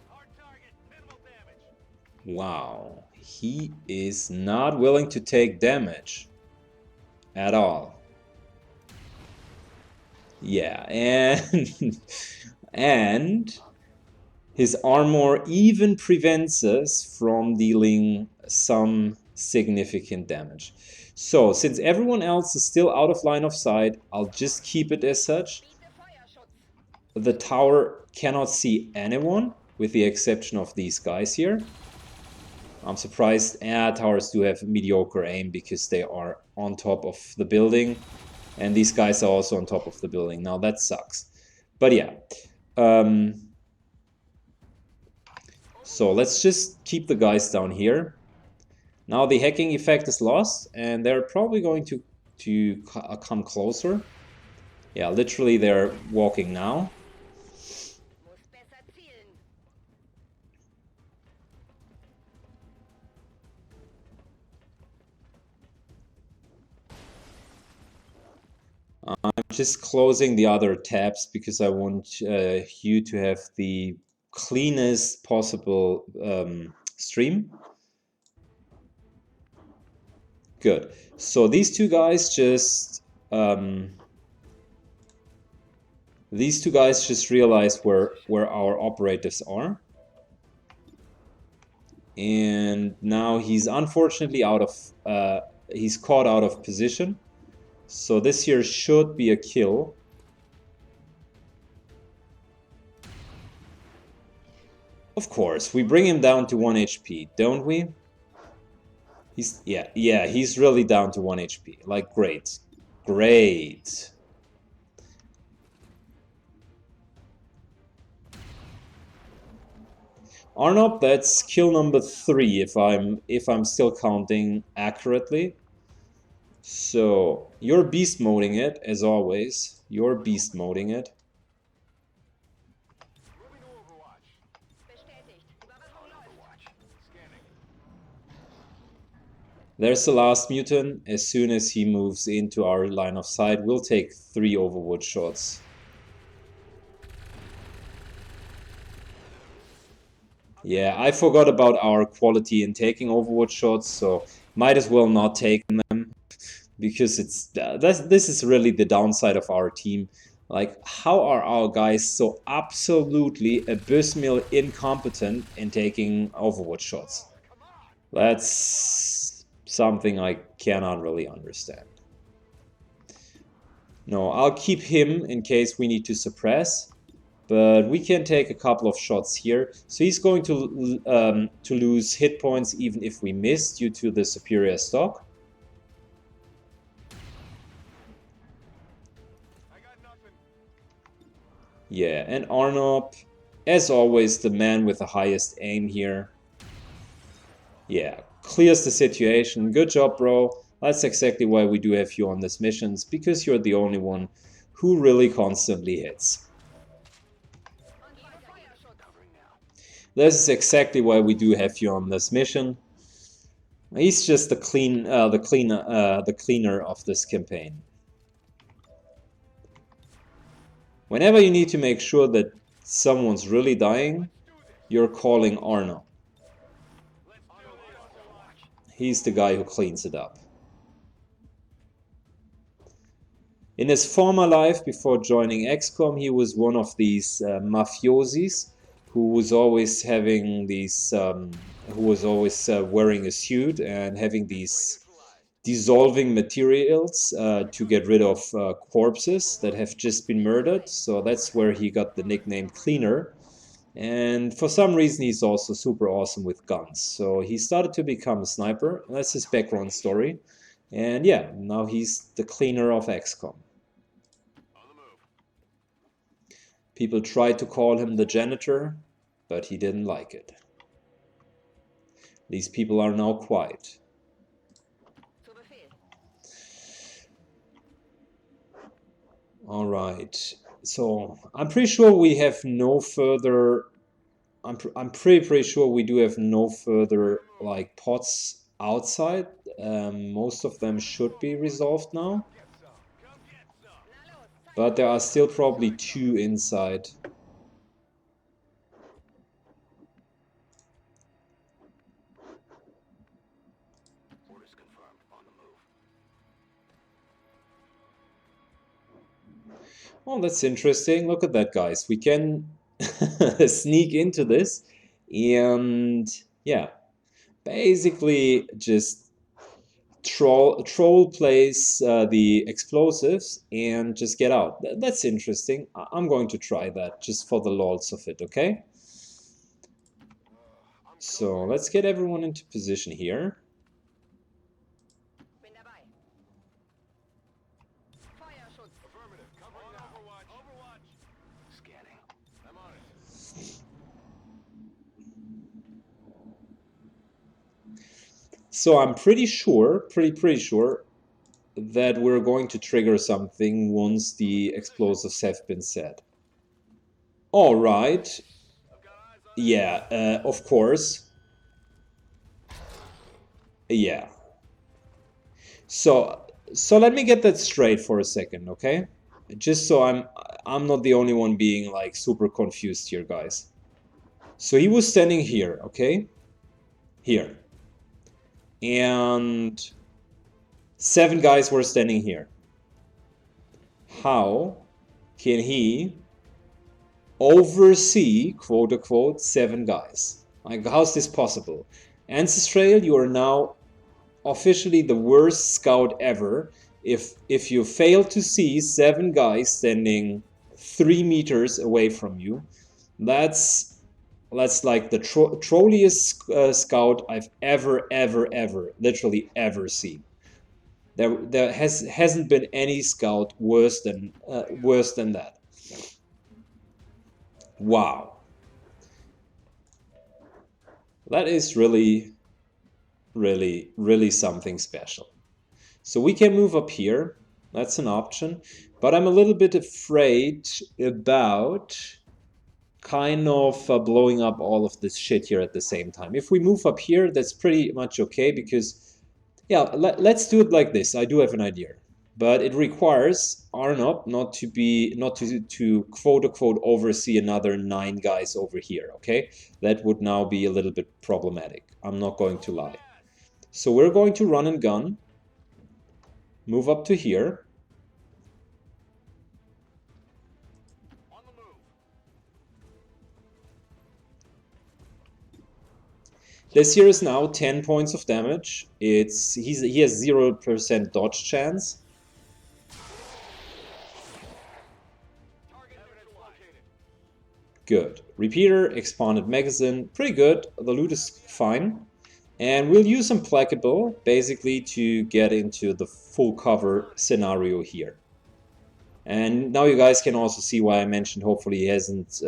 Hard target. Minimal damage. Wow, he is not willing to take damage at all. Yeah, and and his armor even prevents us from dealing some significant damage. So, since everyone else is still out of line of sight, I'll just keep it as such. The tower cannot see anyone, with the exception of these guys here. I'm surprised. Towers do have mediocre aim because they are on top of the building. And these guys are also on top of the building. Now that sucks. But yeah. So let's just keep the guys down here. Now the hacking effect is lost, and they're probably going to come closer. Yeah, literally they're walking now. I'm just closing the other tabs because I want you to have the cleanest possible stream. Good. So these two guys just realized where our operatives are. And now he's unfortunately he's caught out of position. So this here should be a kill. Of course, we bring him down to 1 HP, don't we? He's really down to 1 HP. Like, great. Great. Arnop, that's kill number 3 if I'm still counting accurately. So, you're beast moding it, as always. You're beast moding it. There's the last mutant. As soon as he moves into our line of sight, we'll take 3 Overwood shots. Yeah, I forgot about our quality in taking Overwood shots, so might as well not take them. Because this is really the downside of our team. Like, how are our guys so absolutely abysmal incompetent in taking Overwatch shots? That's something I cannot really understand. No, I'll keep him in case we need to suppress, but we can take a couple of shots here. So he's going to lose hit points even if we miss due to the superior stock. Yeah, and Arnop, as always, the man with the highest aim here. Yeah, clears the situation. Good job, bro. That's exactly why we do have you on these missions, because you're the only one who really constantly hits. This is exactly why we do have you on this mission. He's just the cleaner of this campaign. Whenever you need to make sure that someone's really dying, you're calling Arno. He's the guy who cleans it up. In his former life, before joining XCOM, he was one of these mafiosis who was always having these, wearing a suit and having these dissolving materials to get rid of corpses that have just been murdered. So that's where he got the nickname Cleaner. And for some reason, he's also super awesome with guns. So he started to become a sniper. That's his background story. And yeah, now he's the cleaner of XCOM. People tried to call him the janitor, but he didn't like it. These people are now quiet. All right. So I'm pretty sure we have no further. I'm pretty sure we do have no further like pots outside. Most of them should be resolved now, but there are still probably 2 inside. Oh, that's interesting. Look at that, guys. We can sneak into this and yeah, basically just troll place the explosives and just get out. That's interesting. I'm going to try that just for the lols of it, okay? So let's get everyone into position here. Bin dabei. Feuerschutz. Affirmative. Covering now. Overwatch. Overwatch. Scanning. I'm on it. So I'm pretty sure that we're going to trigger something once the explosives have been set. All right. I've got eyes on Yeah, of course. Yeah. So let me get that straight for a second, okay? Just so I'm not the only one being like super confused here, guys. So he was standing here, okay? Here. And 7 guys were standing here. How can he oversee, quote unquote, 7 guys? Like, how's this possible? Ancestral, you are now officially the worst scout ever. If you fail to see 7 guys standing 3 meters away from you, that's like the trolliest scout I've ever literally ever seen. There hasn't been any scout worse than that. Wow, that is really something special. So we can move up here. That's an option. But I'm a little bit afraid about kind of blowing up all of this shit here at the same time. If we move up here, that's pretty much okay because, yeah, let's do it like this. I do have an idea. But it requires Arnop not to quote unquote oversee another 9 guys over here, okay? That would now be a little bit problematic. I'm not going to lie. So we're going to run and gun. Move up to here. On the move. This here is now 10 points of damage. He has 0% dodge chance. Target evidence located. Good. Repeater, expanded magazine, pretty good. The loot is fine. And we'll use Implacable basically to get into the full cover scenario here. And now you guys can also see why I mentioned hopefully he hasn't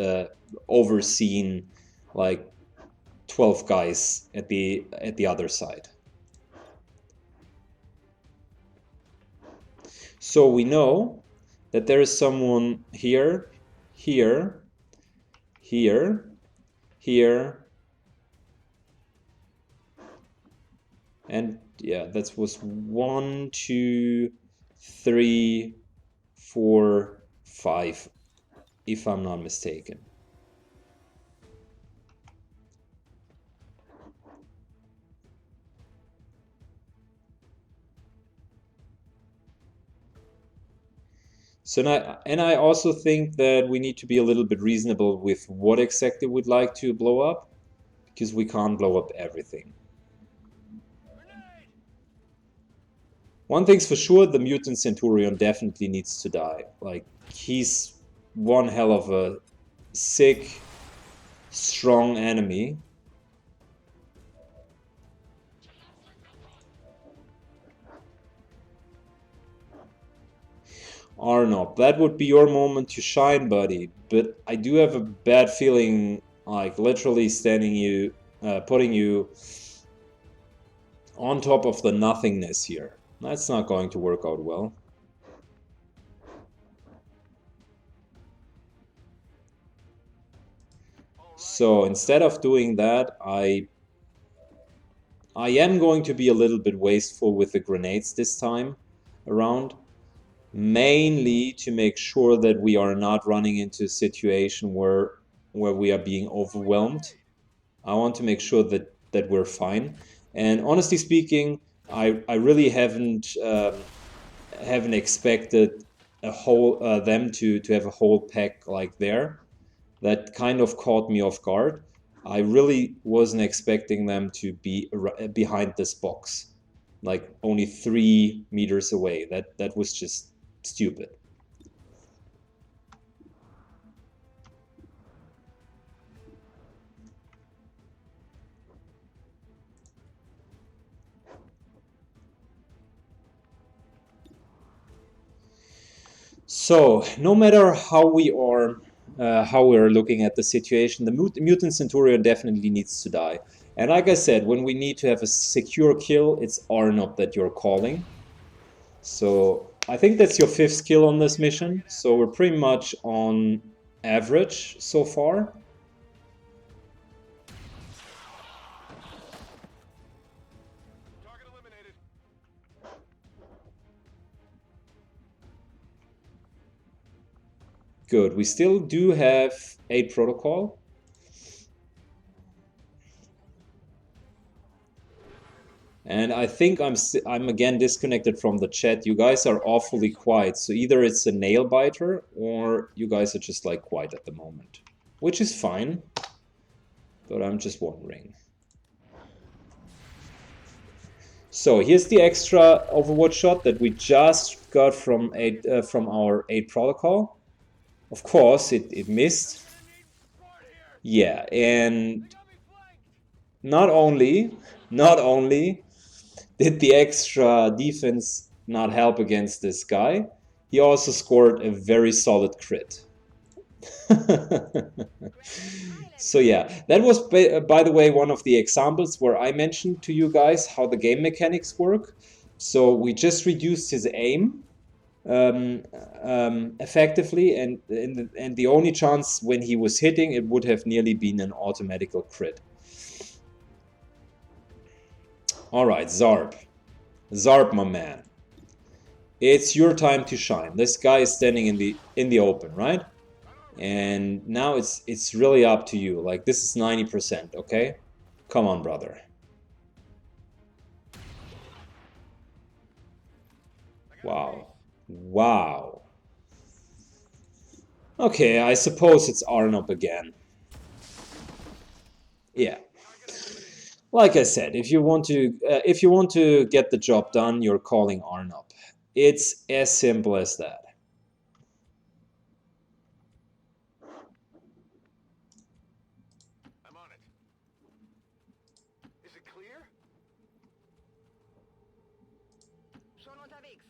overseen like 12 guys at the other side. So we know that there is someone here, here, here, here, and yeah, that was 1, 2, 3, 4, 5, if I'm not mistaken. So now, and I also think that we need to be a little bit reasonable with what exactly we'd like to blow up, because we can't blow up everything. Grenade! One thing's for sure, the mutant Centurion definitely needs to die. Like, he's one hell of a sick, strong enemy. Arnop, that would be your moment to shine, buddy. But I do have a bad feeling, like literally putting you on top of the nothingness here. That's not going to work out well. So instead of doing that, I am going to be a little bit wasteful with the grenades this time around. Mainly to make sure that we are not running into a situation where we are being overwhelmed. I want to make sure that we're fine. And honestly speaking, I really haven't expected them to have a whole pack like there. That kind of caught me off guard. I really wasn't expecting them to be behind this box, like only 3 meters away. That was just stupid. So no matter how we're looking at the situation, the mutant Centurion definitely needs to die. And like I said, when we need to have a secure kill, it's Arnop that you're calling. So I think that's your 5th kill on this mission. So we're pretty much on average so far. Target eliminated. Good. We still do have 8 protocol. And I think I'm again disconnected from the chat. You guys are awfully quiet. So either it's a nail biter or you guys are just like quiet at the moment, which is fine. But I'm just wondering. So here's the extra Overwatch shot that we just got from our 8 protocol. Of course, it missed. Yeah, and not only did the extra defense not help against this guy, he also scored a very solid crit. So yeah, that was by the way one of the examples where I mentioned to you guys how the game mechanics work. So we just reduced his aim effectively, and the only chance when he was hitting, it would have nearly been an automatical crit. All right, Zarb, my man, it's your time to shine. This guy is standing in the open, right? And now it's really up to you. Like, this is 90%, okay? Come on, brother. Wow. Okay, I suppose it's Arnop again. Yeah. Like I said, if you want to get the job done, you're calling Arnop. It's as simple as that. I'm on it. Is it clear? Schon unterwegs.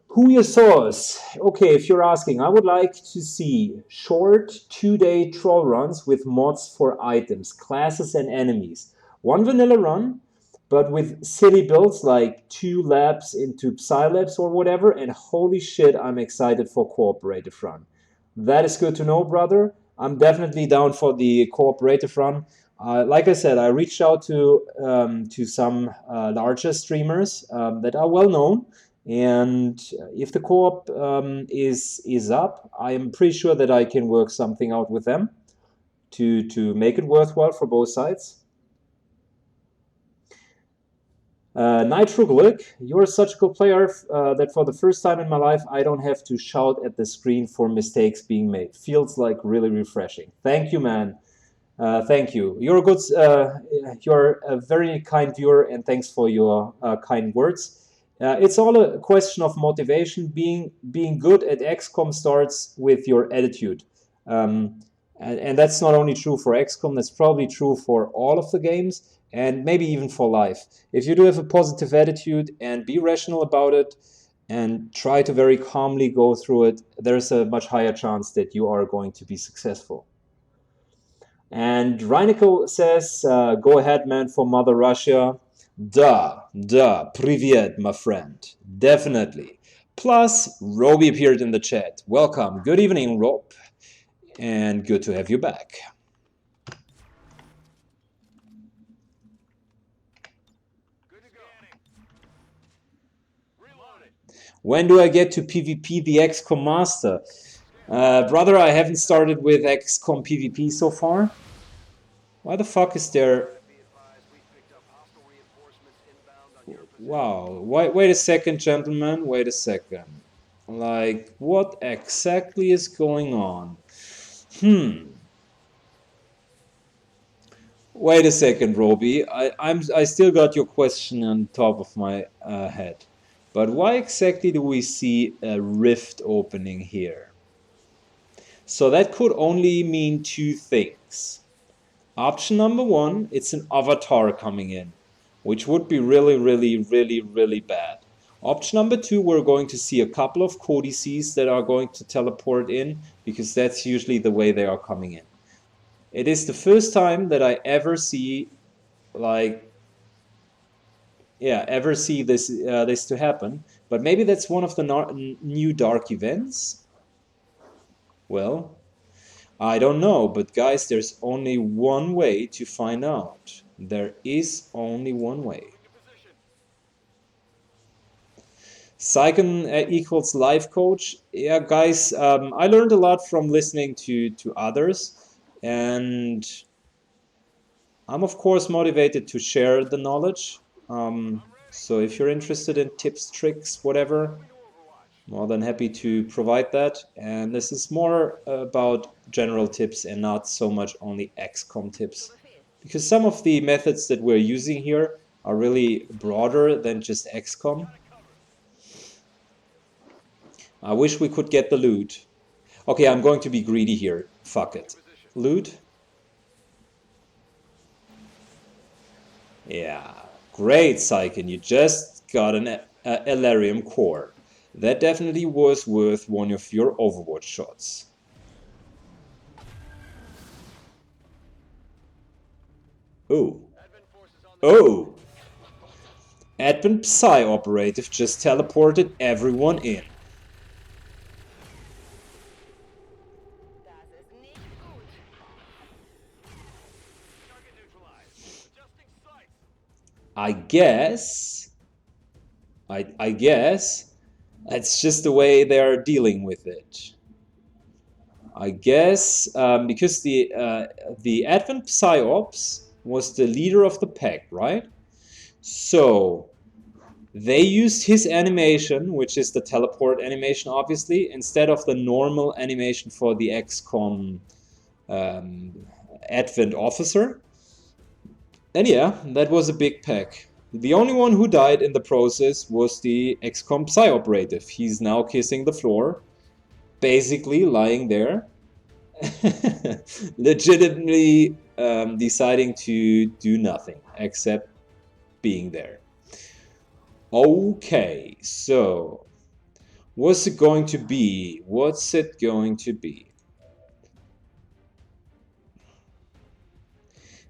Who your source? Okay, if you're asking, I would like to see short 2-day troll runs with mods for items, classes, and enemies. One vanilla run, but with silly builds like 2 labs into Psylabs or whatever, and holy shit, I'm excited for cooperative run. That is good to know, brother. I'm definitely down for the cooperative run. Like I said, I reached out to some larger streamers that are well known, and if the co-op is up, I am pretty sure that I can work something out with them to make it worthwhile for both sides. Nitro Glick, you're such a good player that for the first time in my life, I don't have to shout at the screen for mistakes being made. Feels like really refreshing. Thank you, man. Thank you. You're a very kind viewer, and thanks for your kind words. It's all a question of motivation. Being good at XCOM starts with your attitude. And that's not only true for XCOM, that's probably true for all of the games, and maybe even for life. If you do have a positive attitude and be rational about it and try to very calmly go through it, there's a much higher chance that you are going to be successful. And Reiniko says, go ahead, man, for Mother Russia. Duh, privyet, my friend. Definitely. Plus, Roby appeared in the chat. Welcome. Good evening, Rob. And good to have you back. Good to go. Reload it. When do I get to PvP the XCOM Master? Brother, I haven't started with XCOM PvP so far. Why the fuck is there... Wow, wait a second, gentlemen, wait a second. Like, what exactly is going on? Wait a second, Roby. I still got your question on top of my head. But why exactly do we see a rift opening here? So that could only mean 2 things. Option number 1, it's an avatar coming in. which would be really, really, really, really bad. Option number 2, we're going to see a couple of codices that are going to teleport in, because that's usually the way they are coming in. It is the first time that I ever see, like, ever see this this to happen. But maybe that's one of the new dark events. Well, I don't know, but guys, there's only one way to find out. There is only one way. Psychon equals life coach. Yeah, guys, I learned a lot from listening to others, and I'm of course motivated to share the knowledge. So if you're interested in tips, tricks, whatever, more than happy to provide that. And this is more about general tips and not so much only XCOM tips, because some of the methods that we're using here are really broader than just XCOM. I wish we could get the loot. Okay, I'm going to be greedy here. Fuck it. Loot? Yeah, great, Psychon. You just got an Elarium core. That definitely was worth one of your Overwatch shots. Oh. Oh! Advent Psy operative just teleported everyone in. Das ist nicht gut. Target neutralized. Adjusting sights. I guess that's just the way they're dealing with it. I guess because the Advent Psyops was the leader of the pack, right? So they used his animation, which is the teleport animation, obviously, instead of the normal animation for the XCOM Advent officer. And yeah, that was a big pack. The only one who died in the process was the XCOM Psy operative. He's now kissing the floor, basically lying there, legitimately deciding to do nothing except being there. Okay, so what's it going to be? What's it going to be?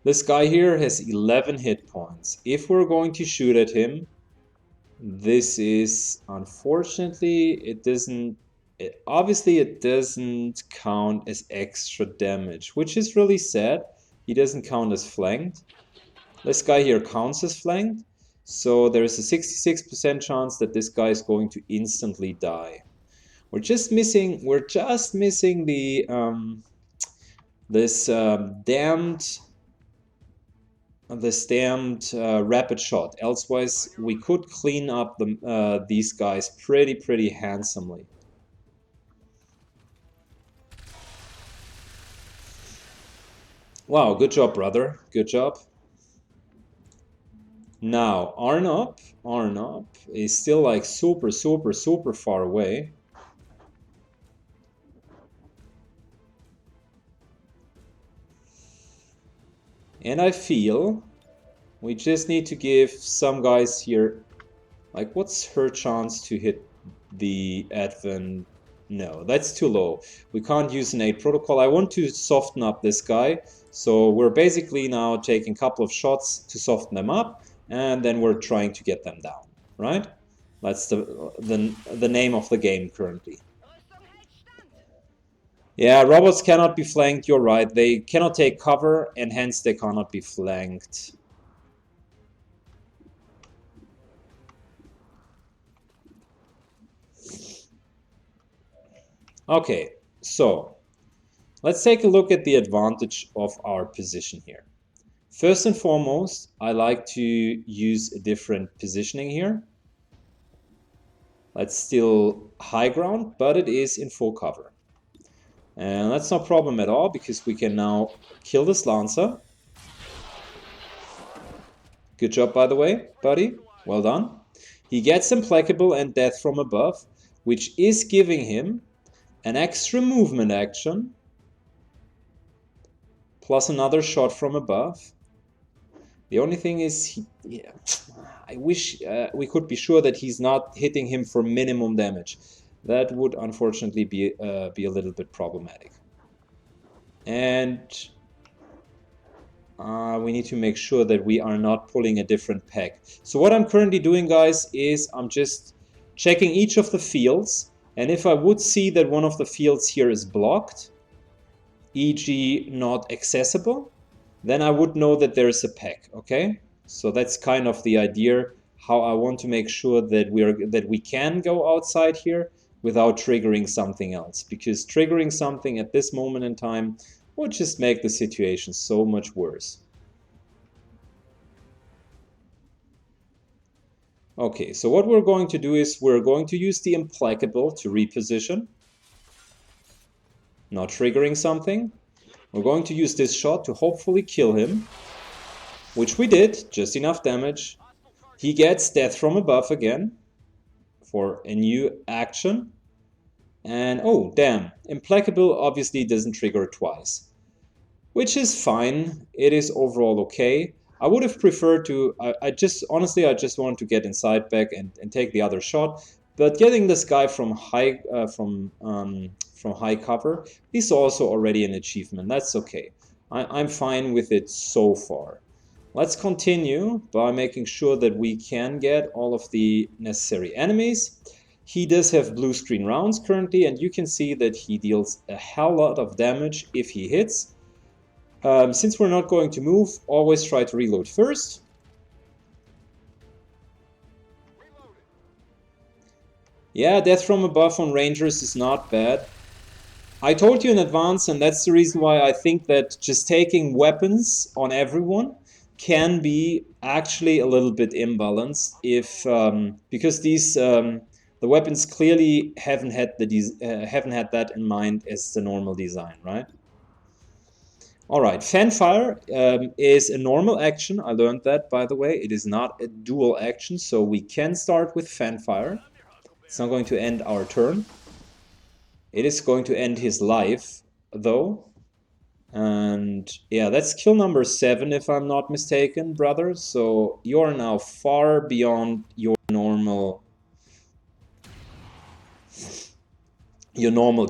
This guy here has 11 hit points. If we're going to shoot at him, this is, unfortunately, it doesn't count as extra damage, which is really sad. He doesn't count as flanked. This guy here counts as flanked, so there's a 66% chance that this guy is going to instantly die. We're just missing the this damned rapid shot. Elsewise, we could clean up these guys pretty handsomely. Wow, good job, brother. Good job. Now, Arnop is still like super far away. And I feel we just need to give some guys here, like, what's her chance to hit the Advent? No, that's too low. We can't use an 8 protocol. I want to soften up this guy. So we're basically now taking a couple of shots to soften them up, and then we're trying to get them down, right? That's the name of the game currently. Yeah, robots cannot be flanked, you're right. They cannot take cover, and hence they cannot be flanked. Okay, so let's take a look at the advantage of our position here. First and foremost, I like to use a different positioning here. That's still high ground, but it is in full cover. And that's no problem at all, because we can now kill this Lancer. Good job, by the way, buddy. Well done. He gets Implacable and Death from Above, which is giving him an extra movement action, plus another shot from above. The only thing is, yeah, I wish we could be sure that he's not hitting him for minimum damage. That would unfortunately be a little bit problematic. And we need to make sure that we are not pulling a different pack. So what I'm currently doing, guys, is I'm just checking each of the fields. And if I would see that one of the fields here is blocked, e.g. not accessible, then I would know that there is a pack, okay? So that's kind of the idea, how I want to make sure that we can go outside here without triggering something else, because triggering something at this moment in time would just make the situation so much worse. Okay, so what we're going to do is we're going to use the Implacable to reposition, not triggering something. We're going to use this shot to hopefully kill him, which we did, just enough damage. He gets Death from Above again for a new action. And oh, damn, Implacable obviously doesn't trigger twice, which is fine. It is overall okay. I would have preferred to, I just want to get inside back and take the other shot. But getting this guy from high cover is also already an achievement. That's okay. I'm fine with it so far. Let's continue by making sure that we can get all of the necessary enemies. He does have blue screen rounds currently, and you can see that he deals a hell lot of damage if he hits. Since we're not going to move, always try to reload first. Yeah, Death from Above on Rangers is not bad. I told you in advance, and that's the reason why I think that just taking weapons on everyone can be actually a little bit imbalanced if because the weapons clearly haven't had that in mind as the normal design, right? All right, Fanfire is a normal action. I learned that, by the way. It is not a dual action, so we can start with Fanfire. It's not going to end our turn. It is going to end his life, though. And yeah, that's kill number 7, if I'm not mistaken, brother. So you're now far beyond your normal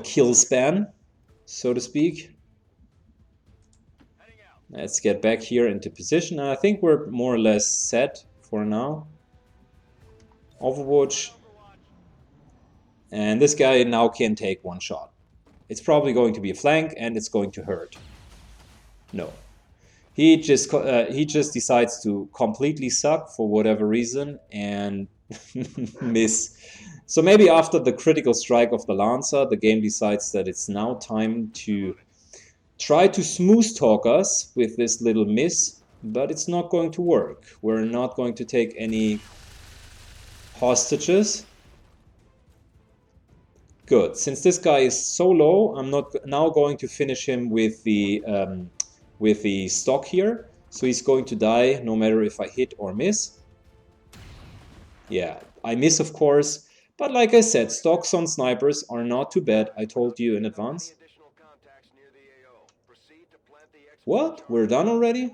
kill span, so to speak. Let's get back here into position. And I think we're more or less set for now. Overwatch. And this guy now can take one shot. It's probably going to be a flank, and it's going to hurt. No. He just decides to completely suck for whatever reason and miss. So maybe after the critical strike of the Lancer, the game decides that it's now time to try to smooth talk us with this little miss, but it's not going to work. We're not going to take any hostages. Good. Since this guy is so low, I'm not now going to finish him with the stock here. So he's going to die no matter if I hit or miss. Yeah, I miss, of course. But like I said, stocks on snipers are not too bad. I told you in advance. What? We're done already?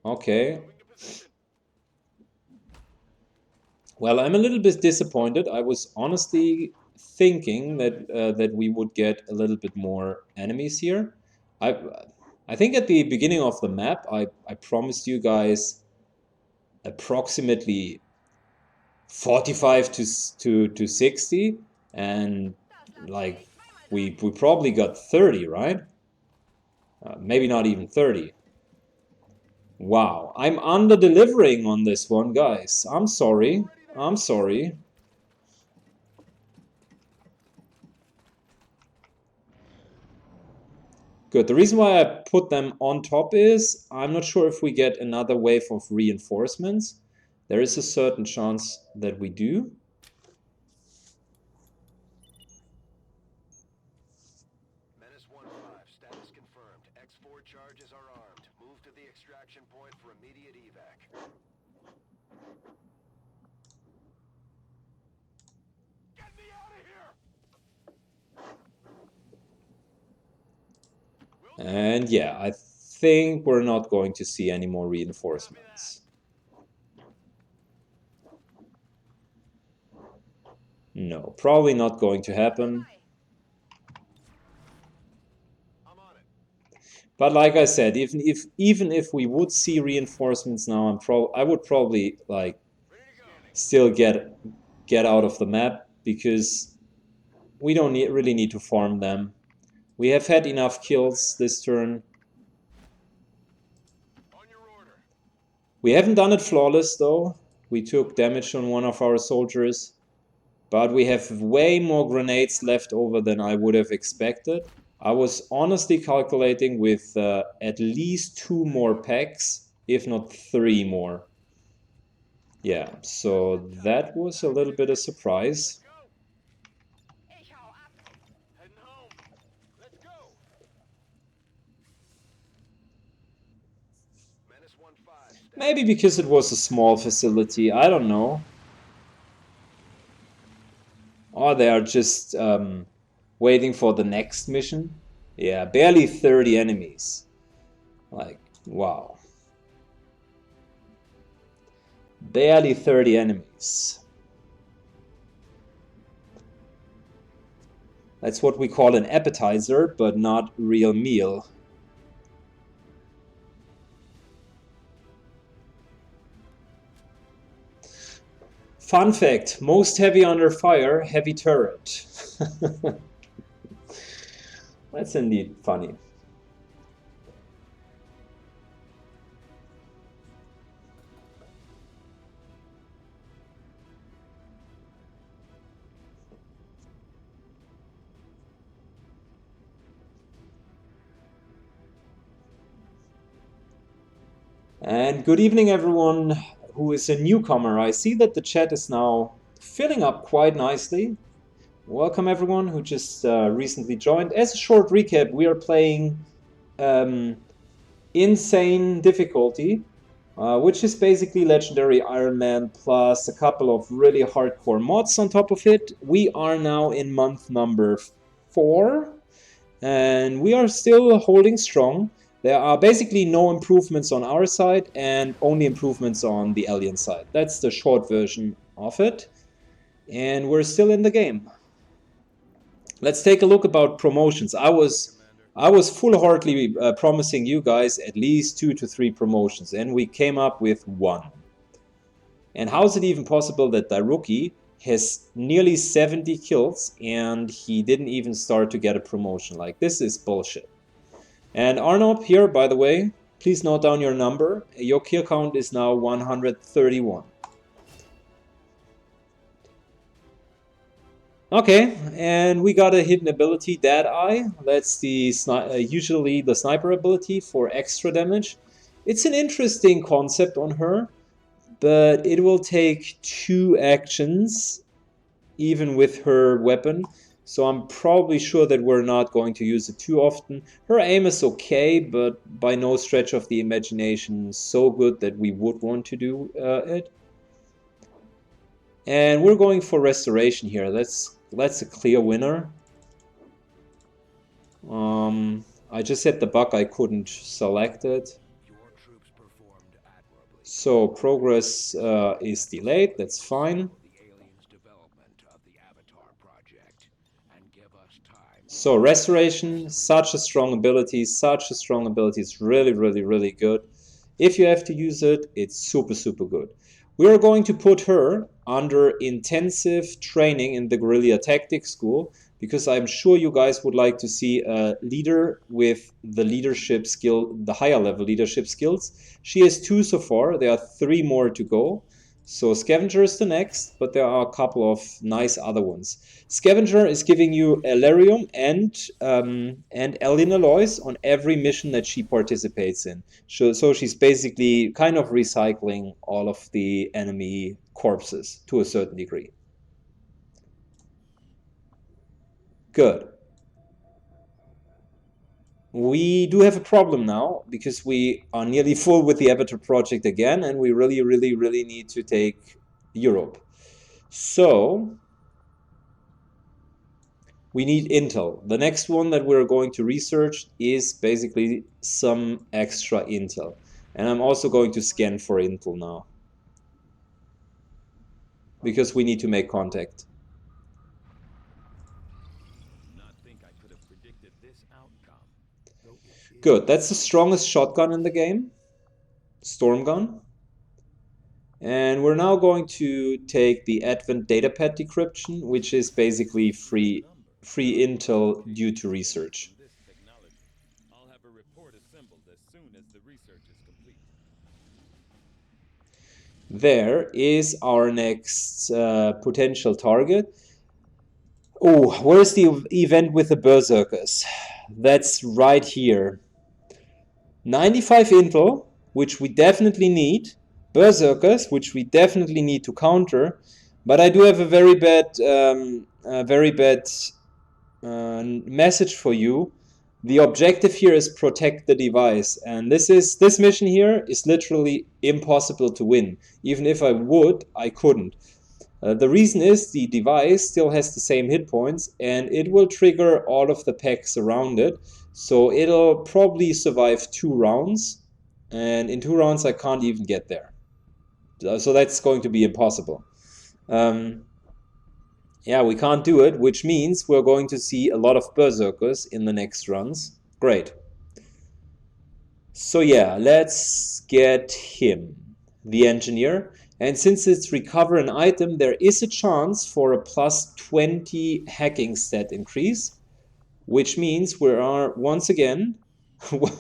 Okay. Well, I'm a little bit disappointed. I was honestly thinking that we would get a little bit more enemies here. I think at the beginning of the map, I promised you guys approximately 45 to 60, and like we probably got 30, right? Maybe not even 30. Wow, I'm under-delivering on this one, guys. I'm sorry. I'm sorry. Good. The reason why I put them on top is I'm not sure if we get another wave of reinforcements. There is a certain chance that we do. Menace 1-5, status confirmed. X4 charges are armed. Move to the extraction point for immediate evac. Get me out of here! And yeah, I think we're not going to see any more reinforcements. No, probably not going to happen. I'm on it. But like I said, even if we would see reinforcements now, I would probably like Ready to go. still get out of the map because we don't really need to farm them. We have had enough kills this turn. On your order. We haven't done it flawless though. We took damage on one of our soldiers, but we have way more grenades left over than I would have expected. I was honestly calculating with at least 2 more packs, if not 3 more. Yeah, so that was a little bit of surprise. Go. Ich hau ab. Heading home. Let's go. Menace 1-5. Maybe because it was a small facility, I don't know. Or they are just waiting for the next mission. Yeah, barely 30 enemies. Like, wow. Barely 30 enemies. That's what we call an appetizer, but not real meal. Fun fact, most heavy under fire, heavy turret. That's indeed funny. And good evening, everyone who is a newcomer. I see that the chat is now filling up quite nicely. Welcome, everyone who just recently joined. As a short recap, we are playing Insane Difficulty, which is basically Legendary Ironman plus a couple of really hardcore mods on top of it. We are now in month number 4, and we are still holding strong. There are basically no improvements on our side and only improvements on the alien side. That's the short version of it. And we're still in the game. Let's take a look about promotions. I was full-heartedly promising you guys at least 2 to 3 promotions, and we came up with 1. And how is it even possible that Daruki has nearly 70 kills and he didn't even start to get a promotion? Like, this is bullshit. And Arnob here, by the way, please note down your number. Your kill count is now 131. Okay, and we got a hidden ability, Dead Eye. That's the usually the sniper ability for extra damage. It's an interesting concept on her, but it will take 2 actions, even with her weapon. So I'm probably sure that we're not going to use it too often. Her aim is okay, but by no stretch of the imagination so good that we would want to do it. And we're going for restoration here. That's a clear winner. I just hit the bug, I couldn't select it. Your troops performed admirably. So progress is delayed, that's fine. The aliens' development of the Avatar project and give us time. So restoration, such a strong ability. It's really, really, really good. If you have to use it, it's super, super good. We are going to put her under intensive training in the Guerrilla Tactics School, because I'm sure you guys would like to see a leader with the leadership skill, the higher level leadership skills. She has 2 so far, there are 3 more to go. So Scavenger is the next, but there are a couple of nice other ones. Scavenger is giving you Elerium and alien alloys on every mission that she participates in. So she's basically kind of recycling all of the enemy corpses to a certain degree. Good. We do have a problem now, because we are nearly full with the Avatar project again, and we really, really, really need to take Europe. So we need intel. The next one that we're going to research is basically some extra intel. And I'm also going to scan for intel now, because we need to make contact. Good, that's the strongest shotgun in the game, storm gun. And we're now going to take the Advent datapad decryption, which is basically free intel due to research. There is our next potential target. Oh, where's the event with the berserkers? That's right here. 95 intel, which we definitely need. Berserkers, which we definitely need to counter. But I do have a very bad message for you. The objective here is protect the device, and this mission here is literally impossible to win. Even if I would, I couldn't. The reason is the device still has the same hit points, and it will trigger all of the packs around it, so it'll probably survive 2 rounds, and in 2 rounds I can't even get there. So that's going to be impossible. Yeah, we can't do it, which means we're going to see a lot of berserkers in the next runs. Great. So yeah, let's get him, the engineer. And since it's recover an item, there is a chance for a plus 20 hacking stat increase, which means we are once again going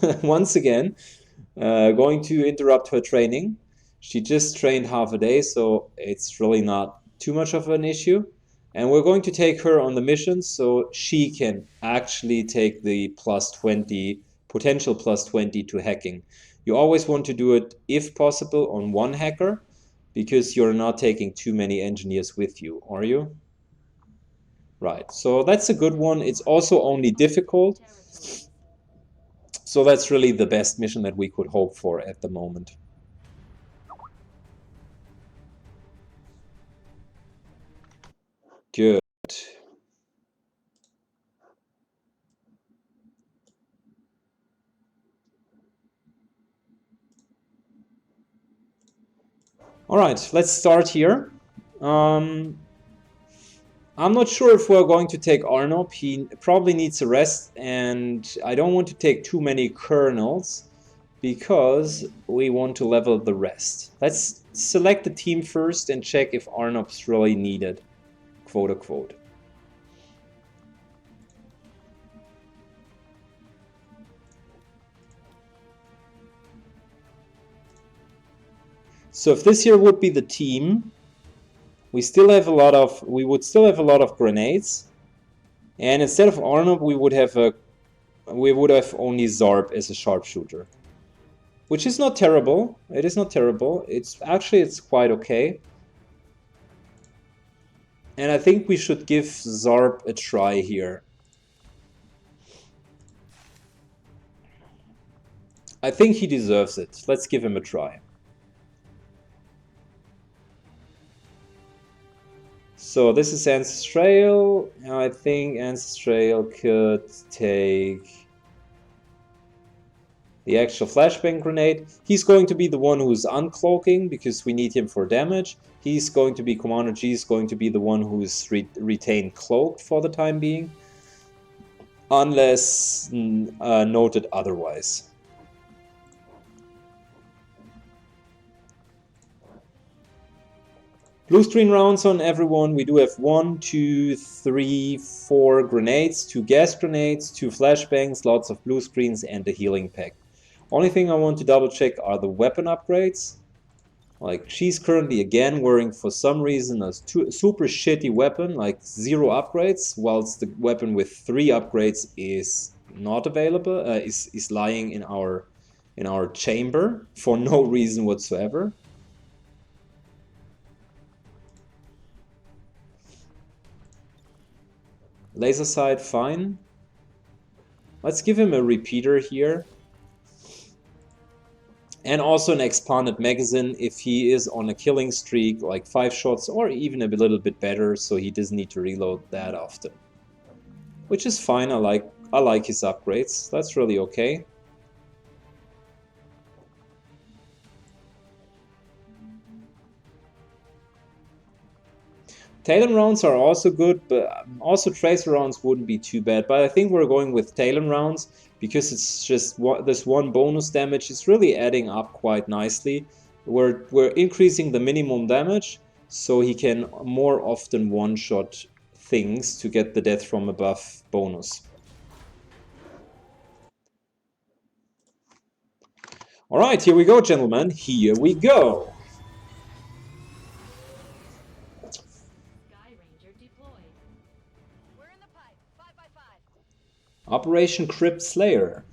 to interrupt her training. She just trained half a day, so it's really not too much of an issue. And we're going to take her on the mission so she can actually take the plus 20, potential plus 20 to hacking. You always want to do it, if possible, on one hacker, because you're not taking too many engineers with you, are you? Right, so that's a good one. It's also only difficult. So that's really the best mission that we could hope for at the moment. Good. All right, let's start here. I'm not sure if we're going to take Arnob. He probably needs a rest, and I don't want to take too many kernels because we want to level the rest. Let's select the team first and check if Arnob's really needed, quote unquote. So if this here would be the team, we would still have a lot of grenades, and instead of Arnob we would have only Zarb as a sharpshooter, which is not terrible. It is not terrible. It's quite okay. And I think we should give Zarb a try here. I think he deserves it. Let's give him a try. So this is Ancestral. I think Ancestral could take the actual flashbang grenade. He's going to be the one who's uncloaking because we need him for damage. He's going to be, Commander G is going to be the one who's retained cloaked for the time being, unless noted otherwise. Blue screen rounds on everyone. We do have 1, 2, 3, 4 grenades, 2 gas grenades, 2 flashbangs, lots of blue screens, and a healing pack. Only thing I want to double check are the weapon upgrades. Like, she's currently again wearing for some reason a super shitty weapon, like 0 upgrades, whilst the weapon with 3 upgrades is not available, is lying in our chamber for no reason whatsoever. Laser sight, fine. Let's give him a repeater here. And also an expanded magazine if he is on a killing streak, like 5 shots or even a little bit better, so he doesn't need to reload that often. which is fine. I like his upgrades. That's really okay. Talon rounds are also good, but also tracer rounds wouldn't be too bad. But I think we're going with Talon rounds because it's just this one bonus damage is really adding up quite nicely. We're increasing the minimum damage, so he can more often one-shot things to get the death from above bonus. All right, here we go, gentlemen. Here we go. Sky Ranger deployed. We're in the pipe. 5 by 5. Operation Crypt Slayer.